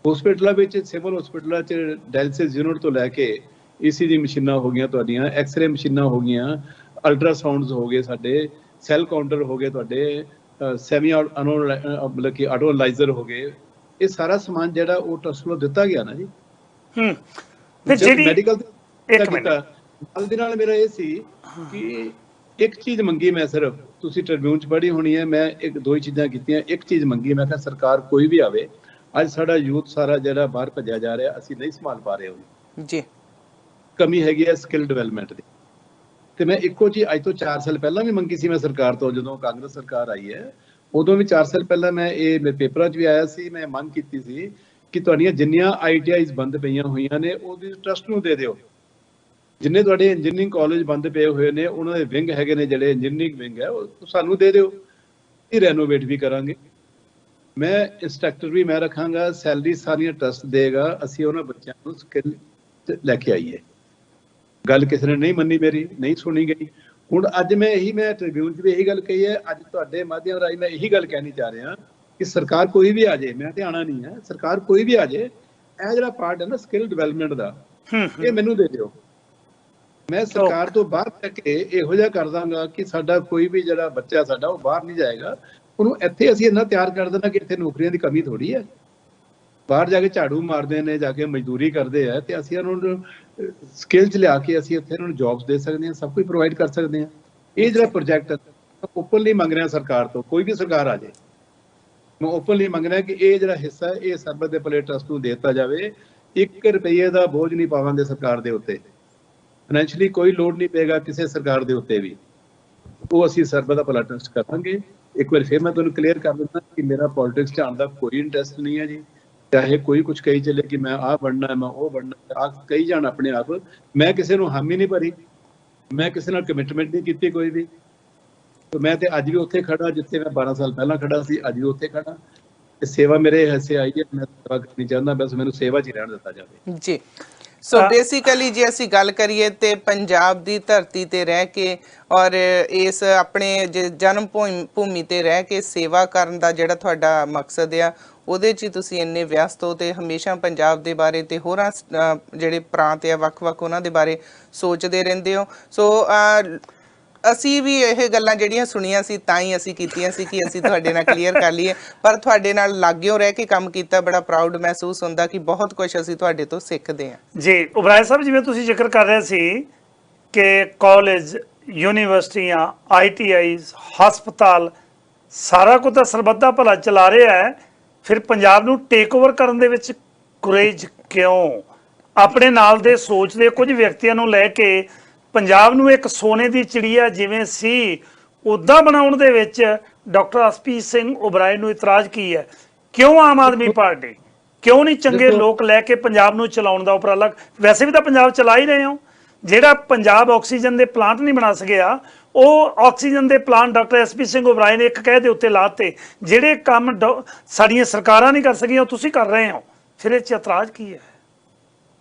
ਹਸਪੀਟਲਾਂ ਵਿੱਚ, ਸਿਵਲ ਹਸਪੀਟਲਾਂ 'ਚ ਡਾਇਲਿਸਿਸ ਯੂਨਿਟ ਤੋਂ ਲੈ ਕੇ ECG ਮਸ਼ੀਨਾਂ ਹੋ ਗਈਆਂ ਤੁਹਾਡੀਆਂ, ਐਕਸਰੇ ਮਸ਼ੀਨਾਂ ਹੋ ਗਈਆਂ, ਅਲਟਰਾਸਾਊਂਡਸ ਹੋ ਗਏ, ਸਾਡੇ ਸੈੱਲ ਕਾਊਂਟਰ ਹੋ ਗਏ, ਤੁਹਾਡੇ ਸੈਮੀ ਮਤਲਬ ਕਿ ਆਟੋ ਅਨਲਾਈਜ਼ਰ ਹੋ ਗਏ। ਇਹ ਸਾਰਾ ਸਮਾਨ ਜਿਹੜਾ ਉਹ ਟਰਸਟ ਨੂੰ ਦਿੱਤਾ ਗਿਆ ਨਾ ਜੀ। ਫਿਰ ਜਿਹੜੀ ਮੈਡੀਕਲ ਇੱਕ ਮਿੰਟ ਨਾਲ ਦੇ ਨਾਲ ਮੇਰਾ ਇਹ ਸੀ ਕਿ ਇੱਕ ਚੀਜ਼ ਮੰਗੀ ਮੈਂ ਸਿਰਫ, ਤੁਸੀਂ ਟ੍ਰਿਬਿਊਨ 'ਚ ਪੜ੍ਹੀ ਹੋਣੀ ਹੈ, ਮੈਂ ਇੱਕ ਦੋ ਹੀ ਚੀਜ਼ਾਂ ਕੀਤੀਆਂ। ਇੱਕ ਚੀਜ਼ ਮੰਗੀ, ਮੈਂ ਕਿਹਾ ਸਰਕਾਰ ਕੋਈ ਵੀ ਆਵੇ, ਅੱਜ ਸਾਡਾ ਯੂਥ ਸਾਰਾ ਜਿਹੜਾ ਬਾਹਰ ਭੱਜਿਆ ਜਾ ਰਿਹਾ, ਅਸੀਂ ਨਹੀਂ ਸੰਭਾਲ ਪਾ ਰਹੇ ਉਹਨੂੰ ਜੀ। ਕਮੀ ਹੈਗੀ ਹੈ ਸਕਿੱਲ ਡਿਵੈਲਪਮੈਂਟ ਦੀ। ਤੇ ਮੈਂ ਇੱਕੋ ਚੀਜ਼ ਅੱਜ ਤੋਂ 4 ਸਾਲ ਪਹਿਲਾਂ ਵੀ ਮੰਗੀ ਸੀ ਮੈਂ ਸਰਕਾਰ ਤੋਂ, ਜਦੋਂ ਕਾਂਗਰਸ ਸਰਕਾਰ ਆਈ ਹੈ ਉਦੋਂ ਵੀ 4 ਸਾਲ ਪਹਿਲਾਂ ਮੈਂ ਇਹ ਮੇਰੇ ਪੇਪਰਾਂ 'ਚ ਵੀ ਆਇਆ ਸੀ, ਮੈਂ ਮੰਗ ਕੀਤੀ ਸੀ ਕਿ ਤੁਹਾਡੀਆਂ ਜਿੰਨੀਆਂ ITIs ਬੰਦ ਪਈਆਂ ਹੋਈਆਂ ਨੇ ਉਹਦੀ ਟਰਸਟ ਨੂੰ ਦੇ ਦਿਓ। ਜਿੰਨੇ ਤੁਹਾਡੇ ਇੰਜੀਨੀਅਰਿੰਗ ਕਾਲਜ ਬੰਦ ਪਏ ਹੋਏ ਨੇ ਉਹਨਾਂ ਦੇ ਵਿੰਗ ਹੈਗੇ ਨੇ, ਜਿਹੜੇ ਇੰਜੀਨੀਅਰਿੰਗ ਵਿੰਗ ਹੈ, ਉਹ ਸਾਨੂੰ ਦੇ ਦਿਓ, ਇਹ ਰੈਨੋਵੇਟ ਵੀ ਕਰਾਂਗੇ। ਮੈਂ ਇੰਸਟ੍ਰਕਟਰ ਵੀ ਮੈਂ ਰੱਖਾਂਗਾ, ਸੈਲਰੀ ਸਾਰੀਆਂ ਟਰਸਟ ਦੇਗਾ, ਅਸੀਂ ਉਹਨਾਂ ਬੱਚਿਆਂ ਨੂੰ ਸਕਿੱਲ ਲੈ ਕੇ ਆਈਏ। ਗੱਲ ਕਿਸੇ ਨੇ ਨਹੀਂ ਮੰਨੀ, ਮੇਰੀ ਨਹੀਂ ਸੁਣੀ ਗਈ। ਹੁਣ ਅੱਜ ਮੈਂ ਟ੍ਰਿਬਿਊਨ 'ਚ ਵੀ ਇਹੀ ਗੱਲ ਕਹੀ ਹੈ, ਅੱਜ ਤੁਹਾਡੇ ਮਾਧਿਅਮ ਰਾਹੀਂ ਮੈਂ ਇਹੀ ਗੱਲ ਕਹਿਣੀ ਚਾਹ ਰਿਹਾ ਕਿ ਸਰਕਾਰ ਕੋਈ ਵੀ ਆ ਜਾਏ, ਮੈਂ ਤੇ ਆਣਾ ਨਹੀਂ ਹੈ, ਸਰਕਾਰ ਕੋਈ ਵੀ ਆ ਜਾਏ, ਇਹ ਜਿਹੜਾ ਪਾਰਟ ਹੈ ਨਾ ਸਕਿੱਲ ਡਿਵੈਲਪਮੈਂਟ ਦਾ, ਇਹ ਮੈਨੂੰ ਦੇ ਦਿਓ। ਮੈਂ ਸਰਕਾਰ ਤੋਂ ਬਾਹਰ ਜਾ ਕੇ ਇਹੋ ਜਿਹਾ ਕਰ ਦਾਂਗਾ ਕਿ ਸਾਡਾ ਕੋਈ ਵੀ ਜਿਹੜਾ ਬੱਚਾ ਸਾਡਾ ਉਹ ਬਾਹਰ ਨਹੀਂ ਜਾਏਗਾ, ਉਹਨੂੰ ਇੱਥੇ ਅਸੀਂ ਇੰਨਾ ਤਿਆਰ ਕਰ ਦੇਣਾ ਕਿ ਇੱਥੇ ਨੌਕਰੀਆਂ ਦੀ ਕਮੀ ਥੋੜੀ ਹੈ। ਬਾਹਰ ਜਾ ਕੇ ਝਾੜੂ ਮਾਰਦੇ ਨੇ, ਜਾ ਕੇ ਮਜ਼ਦੂਰੀ ਕਰਦੇ ਆ, ਤੇ ਅਸੀਂ ਉਹਨਾਂ ਨੂੰ ਸਕਿੱਲ 'ਚ ਲਿਆ ਕੇ ਅਸੀਂ ਉੱਥੇ ਇਹਨਾਂ ਨੂੰ ਜੌਬਸ ਦੇ ਸਕਦੇ ਹਾਂ, ਸਭ ਕੁਝ ਪ੍ਰੋਵਾਈਡ ਕਰ ਸਕਦੇ ਹਾਂ। ਇਹ ਜਿਹੜਾ ਪ੍ਰੋਜੈਕਟ ਓਪਨਲੀ ਮੰਗ ਰਿਹਾ ਸਰਕਾਰ ਤੋਂ, ਕੋਈ ਵੀ ਸਰਕਾਰ ਆ ਜਾਏ, ਮੈਂ ਓਪਨਲੀ ਮੰਗ ਰਿਹਾ ਕਿ ਇਹ ਜਿਹੜਾ ਹਿੱਸਾ ਹੈ ਇਹ ਸਰਬੱਤ ਦੇ ਭਲੇ ਟਰਸਟ ਨੂੰ ਦੇ ਦਿੱਤਾ ਜਾਵੇ। 1 ਰੁਪਏ ਦਾ ਬੋਝ ਨਹੀਂ ਪਾਵਾਂਗੇ ਸਰਕਾਰ ਦੇ ਉੱਤੇ, ਫਾਈਨੈਂਸ਼ੀਅਲੀ ਕੋਈ ਲੋਡ ਨਹੀਂ ਪਏਗਾ ਕਿਸੇ ਸਰਕਾਰ ਦੇ ਉੱਤੇ ਵੀ, ਉਹ ਅਸੀਂ ਸਰਬੱਤ ਦਾ ਭਲਾ ਟਰਸਟ ਕਰਾਂਗੇ। ਇੱਕ ਵਾਰ ਫਿਰ ਮੈਂ ਤੁਹਾਨੂੰ ਕਲੀਅਰ ਕਰ ਦਿੰਦਾ ਕਿ ਮੇਰਾ ਪੋਲਿਟਿਕਸ 'ਚ ਆਉਣ ਦਾ ਕੋਈ ਇੰਟਰਸਟ ਨਹੀਂ ਹੈ ਜੀ। ਚਾਹੇ ਕੋਈ ਕੁਝ ਕਹੀ ਚੱਲੇ ਕਿ ਮੈਂ ਆਹ ਬਣਨਾ ਹੈ, ਮੈਂ ਉਹ ਬਣਨਾ, ਆਹ ਕਹੀ ਜਾਣ ਆਪਣੇ ਆਪ। ਮੈਂ ਕਿਸੇ ਨੂੰ ਹਾਮੀ ਨਹੀਂ ਭਰੀ, ਮੈਂ ਕਿਸੇ ਨਾਲ ਕਮਿਟਮੈਂਟ ਨਹੀਂ ਕੀਤੀ ਕੋਈ ਵੀ। ਮੈਂ ਤੇ ਅੱਜ ਵੀ ਉੱਥੇ ਖੜਾ ਜਿੱਥੇ ਮੈਂ 12 ਸਾਲ ਪਹਿਲਾਂ ਖੜਾ ਸੀ, ਅੱਜ ਵੀ ਉੱਥੇ ਖੜਾ। ਤੇ ਸੇਵਾ ਮੇਰੇ ਹਿੱਸੇ ਆਈ ਹੈ, ਮੈਂ ਸੇਵਾ ਕਰਨੀ ਚਾਹੁੰਦਾ, ਬਸ ਮੈਨੂੰ ਸੇਵਾ 'ਚ ਹੀ ਰਹਿਣ ਦਿੱਤਾ ਜਾਵੇ ਜੀ। ਸੋ ਬੇਸਿਕਲੀ ਜੇ ਅਸੀਂ ਗੱਲ ਕਰੀਏ ਤੇ ਪੰਜਾਬ ਦੀ ਧਰਤੀ ਤੇ ਰਹਿ ਕੇ ਔਰ ਇਸ ਆਪਣੇ ਜਨਮ ਭੂਮੀ ਤੇ ਰਹਿ ਕੇ ਸੇਵਾ ਕਰਨ ਦਾ ਜਿਹੜਾ ਤੁਹਾਡਾ ਮਕਸਦ ਆ, ਉਹਦੇ 'ਚ ਤੁਸੀਂ ਇੰਨੇ ਵਿਅਸਤ ਹੋ ਤੇ ਹਮੇਸ਼ਾ ਪੰਜਾਬ ਦੇ ਬਾਰੇ ਤੇ ਹੋਰਾਂ ਜਿਹੜੇ ਪ੍ਰਾਂਤ ਆ ਵੱਖ-ਵੱਖ ਉਹਨਾਂ ਦੇ ਬਾਰੇ ਸੋਚਦੇ ਰਹਿੰਦੇ ਹੋ। ਸੋ ਅਸੀਂ ਵੀ ਇਹ ਗੱਲਾਂ ਜਿਹੜੀਆਂ ਸੁਣੀਆਂ ਸੀ ਤਾਂ ਹੀ ਅਸੀਂ ਕੀਤੀਆਂ ਸੀ ਕਿ ਅਸੀਂ ਤੁਹਾਡੇ ਨਾਲ ਕਲੀਅਰ ਕਰ ਲਈਏ, ਪਰ ਤੁਹਾਡੇ ਨਾਲ ਲਾਗਿਓ ਰਹਿ ਕੇ ਕੰਮ ਕੀਤਾ ਬੜਾ ਪ੍ਰਾਊਡ ਮਹਿਸੂਸ ਹੁੰਦਾ ਕਿ ਬਹੁਤ ਕੁਝ ਅਸੀਂ ਤੁਹਾਡੇ ਤੋਂ ਸਿੱਖਦੇ ਹਾਂ। ਜੀ ਉਬਰਾਏ ਸਾਹਿਬ, ਜਿਵੇਂ ਤੁਸੀਂ ਜ਼ਿਕਰ ਕਰ ਰਹੇ ਸੀ ਕਿ ਕਾਲਜ, ਯੂਨੀਵਰਸਿਟੀਆਂ, ITIs, ਹਸਪਤਾਲ, ਸਾਰਾ ਕੁਝ ਤਾਂ ਸਰਬੱਤ ਦਾ ਭਲਾ ਚਲਾ ਰਿਹਾ ਹੈ, ਫਿਰ ਪੰਜਾਬ ਨੂੰ ਟੇਕ ਓਵਰ ਕਰਨ ਦੇ ਵਿੱਚ ਗੁਰੇਜ਼ ਕਿਉਂ? ਆਪਣੇ ਨਾਲ ਦੇ ਸੋਚਦੇ ਕੁਝ ਵਿਅਕਤੀਆਂ ਨੂੰ ਲੈ ਕੇ ਪੰਜਾਬ ਨੂੰ ਇੱਕ ਸੋਨੇ ਦੀ ਚਿੜੀਆ ਜਿਵੇਂ ਸੀ ਉੱਦਾਂ ਬਣਾਉਣ ਦੇ ਵਿੱਚ ਡਾਕਟਰ ਅਸਪੀਤ ਸਿੰਘ ਉਬਰਾਏ ਨੂੰ ਇਤਰਾਜ਼ ਕੀ ਹੈ? ਕਿਉਂ ਆਮ ਆਦਮੀ ਪਾਰਟੀ, ਕਿਉਂ ਨਹੀਂ ਚੰਗੇ ਲੋਕ ਲੈ ਕੇ ਪੰਜਾਬ ਨੂੰ ਚਲਾਉਣ ਦਾ ਉਪਰਾਲਾ? ਵੈਸੇ ਵੀ ਤਾਂ ਪੰਜਾਬ ਚਲਾ ਹੀ ਰਹੇ ਹੋ। ਜਿਹੜਾ ਪੰਜਾਬ ਆਕਸੀਜਨ ਦੇ ਪਲਾਂਟ ਨਹੀਂ ਬਣਾ ਸਕਿਆ, ਉਹ ਆਕਸੀਜਨ ਦੇ plant doctor SP Singh Oberoi ਨੇ ਇੱਕ ਕਹਿ ਦੇ ਉੱਤੇ ਲਾਤੇ। ਜਿਹੜੇ ਕੰਮ ਸਾਡੀਆਂ ਸਰਕਾਰਾਂ ਨਹੀਂ ਕਰ ਸਕੀਆਂ ਉਹ ਤੁਸੀਂ ਕਰ ਰਹੇ ਹੋ, ਫਿਰ ਇਹ 'ਚ ਇਤਰਾਜ਼ ਕੀ ਹੈ?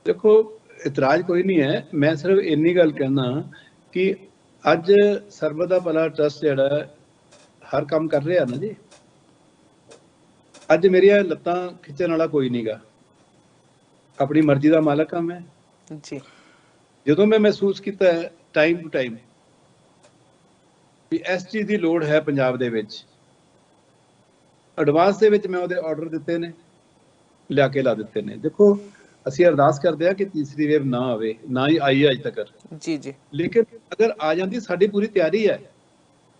ਦੇਖੋ, ਇਤਰਾਜ਼ ਕੋਈ ਨਹੀਂ ਹੈ, ਮੈਂ ਸਿਰਫ ਇੰਨੀ ਗੱਲ ਕਹਿਣਾ ਕਿ ਅੱਜ ਸਰਬੱਤ ਦਾ ਭਲਾ ਟਰਸਟ ਜਿਹੜਾ ਹਰ ਕੰਮ ਕਰ ਰਿਹਾ ਨਾ ਜੀ, ਅੱਜ ਮੇਰੀਆਂ ਲੱਤਾਂ ਖਿੱਚਣ ਵਾਲਾ ਕੋਈ ਨਹੀਂਗਾ, ਆਪਣੀ ਮਰਜ਼ੀ ਦਾ ਮਾਲਕ ਹਾਂ ਮੈਂ ਜੀ। ਜਦੋਂ ਮੈਂ ਮਹਿਸੂਸ ਕੀਤਾ ਟਾਈਮ ਟੂ ਟਾਈਮ ਵੀ ਇਸ ਚੀਜ਼ ਦੀ ਲੋੜ ਹੈ ਪੰਜਾਬ ਦੇ ਵਿੱਚ, ਐਡਵਾਂਸ ਦੇ ਵਿੱਚ ਮੈਂ ਉਹਦੇ ਆਰਡਰ ਦਿੱਤੇ ਨੇ, ਲਿਆ ਕੇ ਲਾ ਦਿੱਤੇ ਨੇ। ਦੇਖੋ, ਅਸੀਂ ਅਰਦਾਸ ਕਰਦੇ ਆ ਕਿ ਤੀਸਰੀ ਵੇਵ ਨਾ ਆਵੇ, ਨਾ ਹੀ ਆਈ ਅੱਜ ਤੱਕ ਜੀ ਜੀ, ਲੇਕਿਨ ਅਗਰ ਆ ਜਾਂਦੀ ਸਾਡੀ ਪੂਰੀ ਤਿਆਰੀ ਹੈ।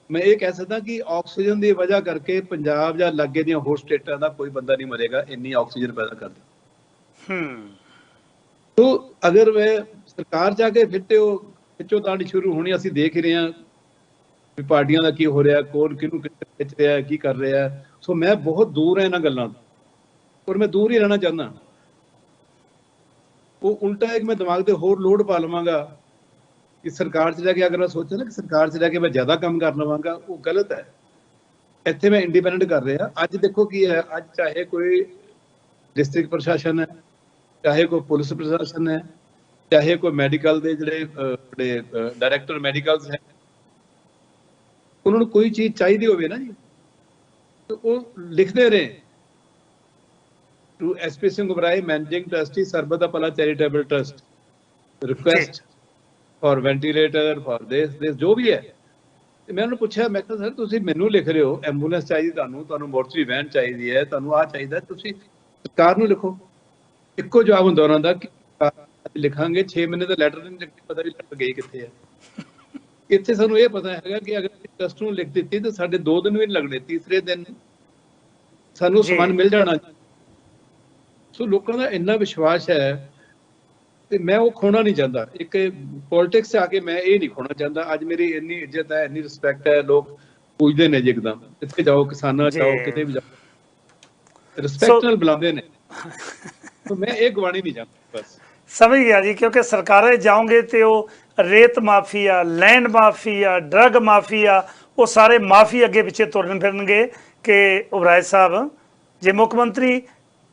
ਮੈਂ ਇਹ ਕਹਿ ਸਕਦਾ ਕਿ ਆਕਸੀਜਨ ਦੀ ਵਜ੍ਹਾ ਕਰਕੇ ਪੰਜਾਬ ਜਾਂ ਲਾਗੇ ਦੀਆਂ ਹੋਰ ਸਟੇਟਾਂ ਦਾ ਕੋਈ ਬੰਦਾ ਨਹੀਂ ਮਰੇਗਾ, ਇੰਨੀ ਆਕਸੀਜਨ ਪੈਦਾ ਕਰਦੇ। ਤੋ ਅਗਰ ਵੇ ਸਰਕਾਰ ਜਾ ਕੇ ਖਿੱਚੋ ਤਾੜੀ ਸ਼ੁਰੂ ਹੋਣੀ, ਅਸੀਂ ਦੇਖ ਹੀ ਰਹੇ ਹਾਂ ਵੀ ਪਾਰਟੀਆਂ ਦਾ ਕੀ ਹੋ ਰਿਹਾ, ਕੌਣ ਕਿਹਨੂੰ ਖਿੱਚ ਰਿਹਾ, ਕੀ ਕਰ ਰਿਹਾ। ਸੋ ਮੈਂ ਬਹੁਤ ਦੂਰ ਹਾਂ ਇਹਨਾਂ ਗੱਲਾਂ ਤੋਂ, ਔਰ ਮੈਂ ਦੂਰ ਹੀ ਰਹਿਣਾ ਚਾਹੁੰਦਾ। ਉਹ ਉਲਟਾ ਹੈ ਕਿ ਮੈਂ ਦਿਮਾਗ ਤੇ ਹੋਰ ਲੋਡ ਪਾ ਲਵਾਂਗਾ ਕਿ ਸਰਕਾਰ 'ਚ ਜਾ ਕੇ, ਅਗਰ ਮੈਂ ਸੋਚਾਂ ਨਾ ਕਿ ਸਰਕਾਰ 'ਚ ਜਾ ਕੇ ਮੈਂ ਜ਼ਿਆਦਾ ਕੰਮ ਕਰ ਲਵਾਂਗਾ, ਉਹ ਗਲਤ ਹੈ। ਇੱਥੇ ਮੈਂ ਇੰਡੀਪੈਂਡੈਂਟ ਕਰ ਰਿਹਾ। ਅੱਜ ਦੇਖੋ ਕੀ ਹੈ, ਅੱਜ ਚਾਹੇ ਕੋਈ ਡਿਸਟ੍ਰਿਕਟ ਪ੍ਰਸ਼ਾਸਨ ਹੈ, ਚਾਹੇ ਕੋਈ ਪੁਲਿਸ ਪ੍ਰਸ਼ਾਸਨ ਹੈ, ਚਾਹੇ ਕੋਈ ਮੈਡੀਕਲ ਦੇ ਜਿਹੜੇ ਡਾਇਰੈਕਟਰ ਮੈਡੀਕਲਸ ਹੈ, ਉਹਨਾਂ ਨੂੰ ਕੋਈ ਚੀਜ਼ ਚਾਹੀਦੀ ਹੋਵੇ ਨਾ ਜੀ, ਤਾਂ ਉਹ ਲਿਖਦੇ ਰਹੇ to SP Singh Ubraye, Managing Trustee, ਸਰਬੱਤ ਦਾ ਭਲਾ charitable trust, request for ventilator, for this ਜੋ ਵੀ ਹੈ। ਤੇ ਮੈਂ ਉਹਨੂੰ ਪੁੱਛਿਆ, ਮੈਂ ਕਿਹਾ ਸਰ ਤੁਸੀਂ ਮੈਨੂੰ ਲਿਖ ਰਹੇ ਹੋ ਐਂਬੂਲੈਂਸ ਚਾਹੀਦੀ, ਤੁਹਾਨੂੰ ਮੋਰਚਰੀ ਵੈਨ ਚਾਹੀਦੀ ਹੈ, ਤੁਹਾਨੂੰ ਆਹ ਚਾਹੀਦਾ, ਤੁਸੀਂ ਸਰਕਾਰ ਨੂੰ ਲਿਖੋ। ਇੱਕੋ ਜਵਾਬ ਹੁੰਦਾ ਉਹਨਾਂ ਦਾ ਕਿ ਲਿਖਾਂਗੇ, 6 ਮਹੀਨੇ ਦਾ ਲੈਟਰ ਨਹੀਂ, ਪਤਾ ਵੀ ਲੈਟਰ ਗਈ ਕਿੱਥੇ ਹੈ। ਇੱਥੇ ਸਾਨੂੰ ਇਹ ਪਤਾ ਹੈਗਾ ਕਿ ਅਗਰ ਟਰਸਟ ਨੂੰ ਲਿਖ ਦਿੱਤੀ ਤਾਂ ਸਾਡੇ 2 ਦਿਨ ਵੀ ਨਹੀਂ ਲੱਗਣੇ, ਤੀਸਰੇ ਦਿਨ ਸਾਨੂੰ ਜੀ। ਸਮਾਨ ਮਿਲ ਜਾਣਾ। ਸੋ ਲੋਕਾਂ ਦਾ ਇੰਨਾ ਵਿਸ਼ਵਾਸ ਹੈ ਤੇ ਮੈਂ ਉਹ ਖੋਣਾ ਨਹੀਂ ਚਾਹੁੰਦਾ। ਇੱਕ ਪੋਲਿਟਿਕਸ 'ਚ ਆ ਕੇ ਮੈਂ ਇਹ ਨਹੀਂ ਖੋਣਾ ਚਾਹੁੰਦਾ। ਅੱਜ ਮੇਰੀ ਇੰਨੀ ਇੱਜ਼ਤ ਹੈ, ਇੰਨੀ ਰਿਸਪੈਕਟ ਹੈ, ਲੋਕ ਪੁੱਛਦੇ ਨੇ ਜੀ ਇੱਕਦਮ, ਇੱਥੇ ਜਾਓ, ਕਿਸਾਨਾਂ ਜਾਓ, ਕਿਤੇ ਵੀ ਜਾਓ, ਰਿਸਪੈਕਟ ਨਾਲ ਬੁਲਾਉਂਦੇ ਨੇ। तो मैं एक गवानी नहीं चाहता बस। समझ गया जी, क्योंकि सरकारें जाओगे तो वो रेत mafia, land mafia, drug mafia, वो सारे माफी अगे पिछे तुरन फिरनगे कि ओबराय साहब जे मुख मंत्री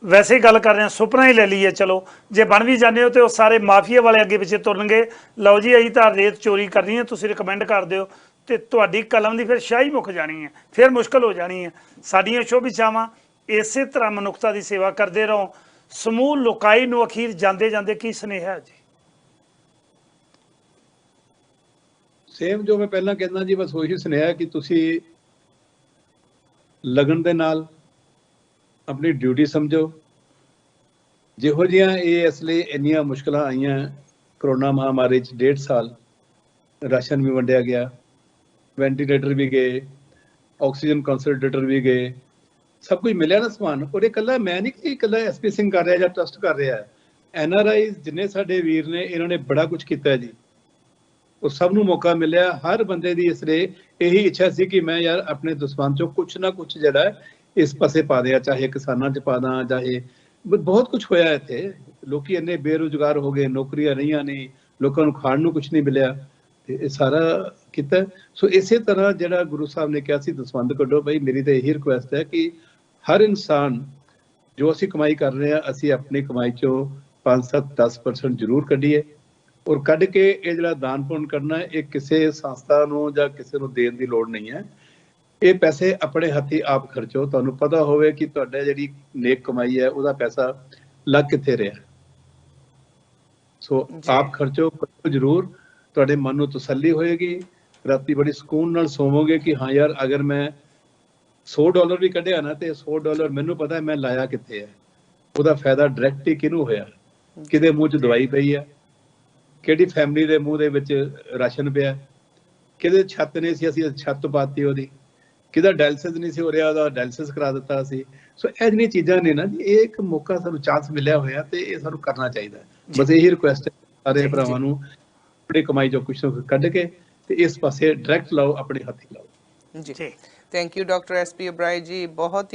वैसे ही गल कर रहे हैं, सुपना ही ले लीए, चलो जे बन भी जाने हो तो सारे माफिया वाले अगे पिछे तुरनगे, लो जी अं तो रेत चोरी करनी है, तुम रिकमेंड कर दो तो तुहाडी कलम की फिर शाही मुक जानी है, फिर मुश्किल हो जानी है। साडियां शुभ इच्छावां इसे तरह मनुखता की सेवा करते रहो। समूह लोकाई नूं अखीर जांदे जांदे की सुनेहा जी? सेम जो मैं पहला कहना जी, बस वही सुनेहा कि तुसी लगन दे नाल अपनी ड्यूटी समझो। जिहो जिहां ये इसलिए इन्नियां मुश्किलां आईयां कोरोना महामारी च, 1.5 साल राशन भी वंडिया गया, वेंटीलेटर भी गए, ऑक्सीजन कंसनट्रेटर भी गए, सब कुछ मिलिया ना समान। और ये कल्ला मैं नहीं कि कल्ला SP सिंह कर रहा या ट्रस्ट कर रहा है। NRI जिन्ने साडे वीर ने, इन्होंने बड़ा कुछ किया जी, और सब नूं मौका मिलिया। हर बंदे दी इसलिए यही इच्छा सी कि मैं यार अपने दुश्मन चों कुछ ना कुछ जिहड़ा इस पासे पा दिया, चाहे किसानां च पा दा, चाहे बहुत कुछ होया इत्थे। लोकी इन्ने बेरोजगार हो गए, नौकरियां रहीआं नहीं, लोकां नूं खाण नूं कुछ नहीं मिलिया, ते इह सारा किता। सो इसे तरह जिहड़ा गुरु साहब ने कहा सी दसवंध कड्ढो, बई मेरी तो यही रिक्वेस्ट है कि हर इंसान जो असी कमाई कर रहे हैं, असी अपनी कमाई चो 5, 7, 10% जरूर कढ़ीए, और कढ़ के ये जिहड़ा दान पुण्य करना है, ये किसी संस्था नूं जां किसी नूं देण दी लोड़ नहीं है। ये पैसे अपने हत्थी आप खर्चो। तुहानूं पता होवे कि तुहाडे जिहड़ी नेक कमाई है ਉਹਦਾ पैसा लग कित्थे रिहा। सो आप खर्चो जरूर, तुहाडे मन नूं तसल्ली होएगी, राती बड़ी सुकून नाल सोवोगे कि हाँ यार अगर मैं $100 भी कढ़िया ना तो $100 मैनू पता है मैं लाया कित्थे है, ਉਹਦਾ फायदा डायरैक्ट ही किनू होया, किहदे मूँह च दवाई पई है, किहड़ी फैमिली दे मूँह दे विच राशन पिया, किहदे छत नहीं सी असीं छत पाती ਉਹਦੀ, किहदा डायलिसिस नहीं सी हो रहा ਉਹਦਾ डायलिसिस करा दिता सी। सो ਇਹ ਜਿਹੜੀਆਂ ਚੀਜ਼ਾਂ ਨੇ ਨਾ ਜੀ, ਇਹ ਇੱਕ ਮੌਕਾ ਸਾਨੂੰ ਚਾਂਸ ਮਿਲਿਆ ਹੋਇਆ ਤੇ ਇਹ ਸਾਨੂੰ ਕਰਨਾ ਚਾਹੀਦਾ। ਬਸ ਇਹੀ ਰਿਕੁਐਸਟ ਹੈ ਸਾਰੇ ਭਰਾਵਾਂ ਨੂੰ, ਆਪਣੀ ਕਮਾਈ ਚੋਂ ਕੁਛ ਨਾ ਕੁਛ ਕੱਢ ਕੇ ਤੇ ਇਸ ਪਾਸੇ ਡਾਇਰੈਕਟ ਲਾਓ, ਆਪਣੇ ਹੱਥੀ ਲਾਓ ਜੀ। Thank you doctor SP Oberoi ji, बहुत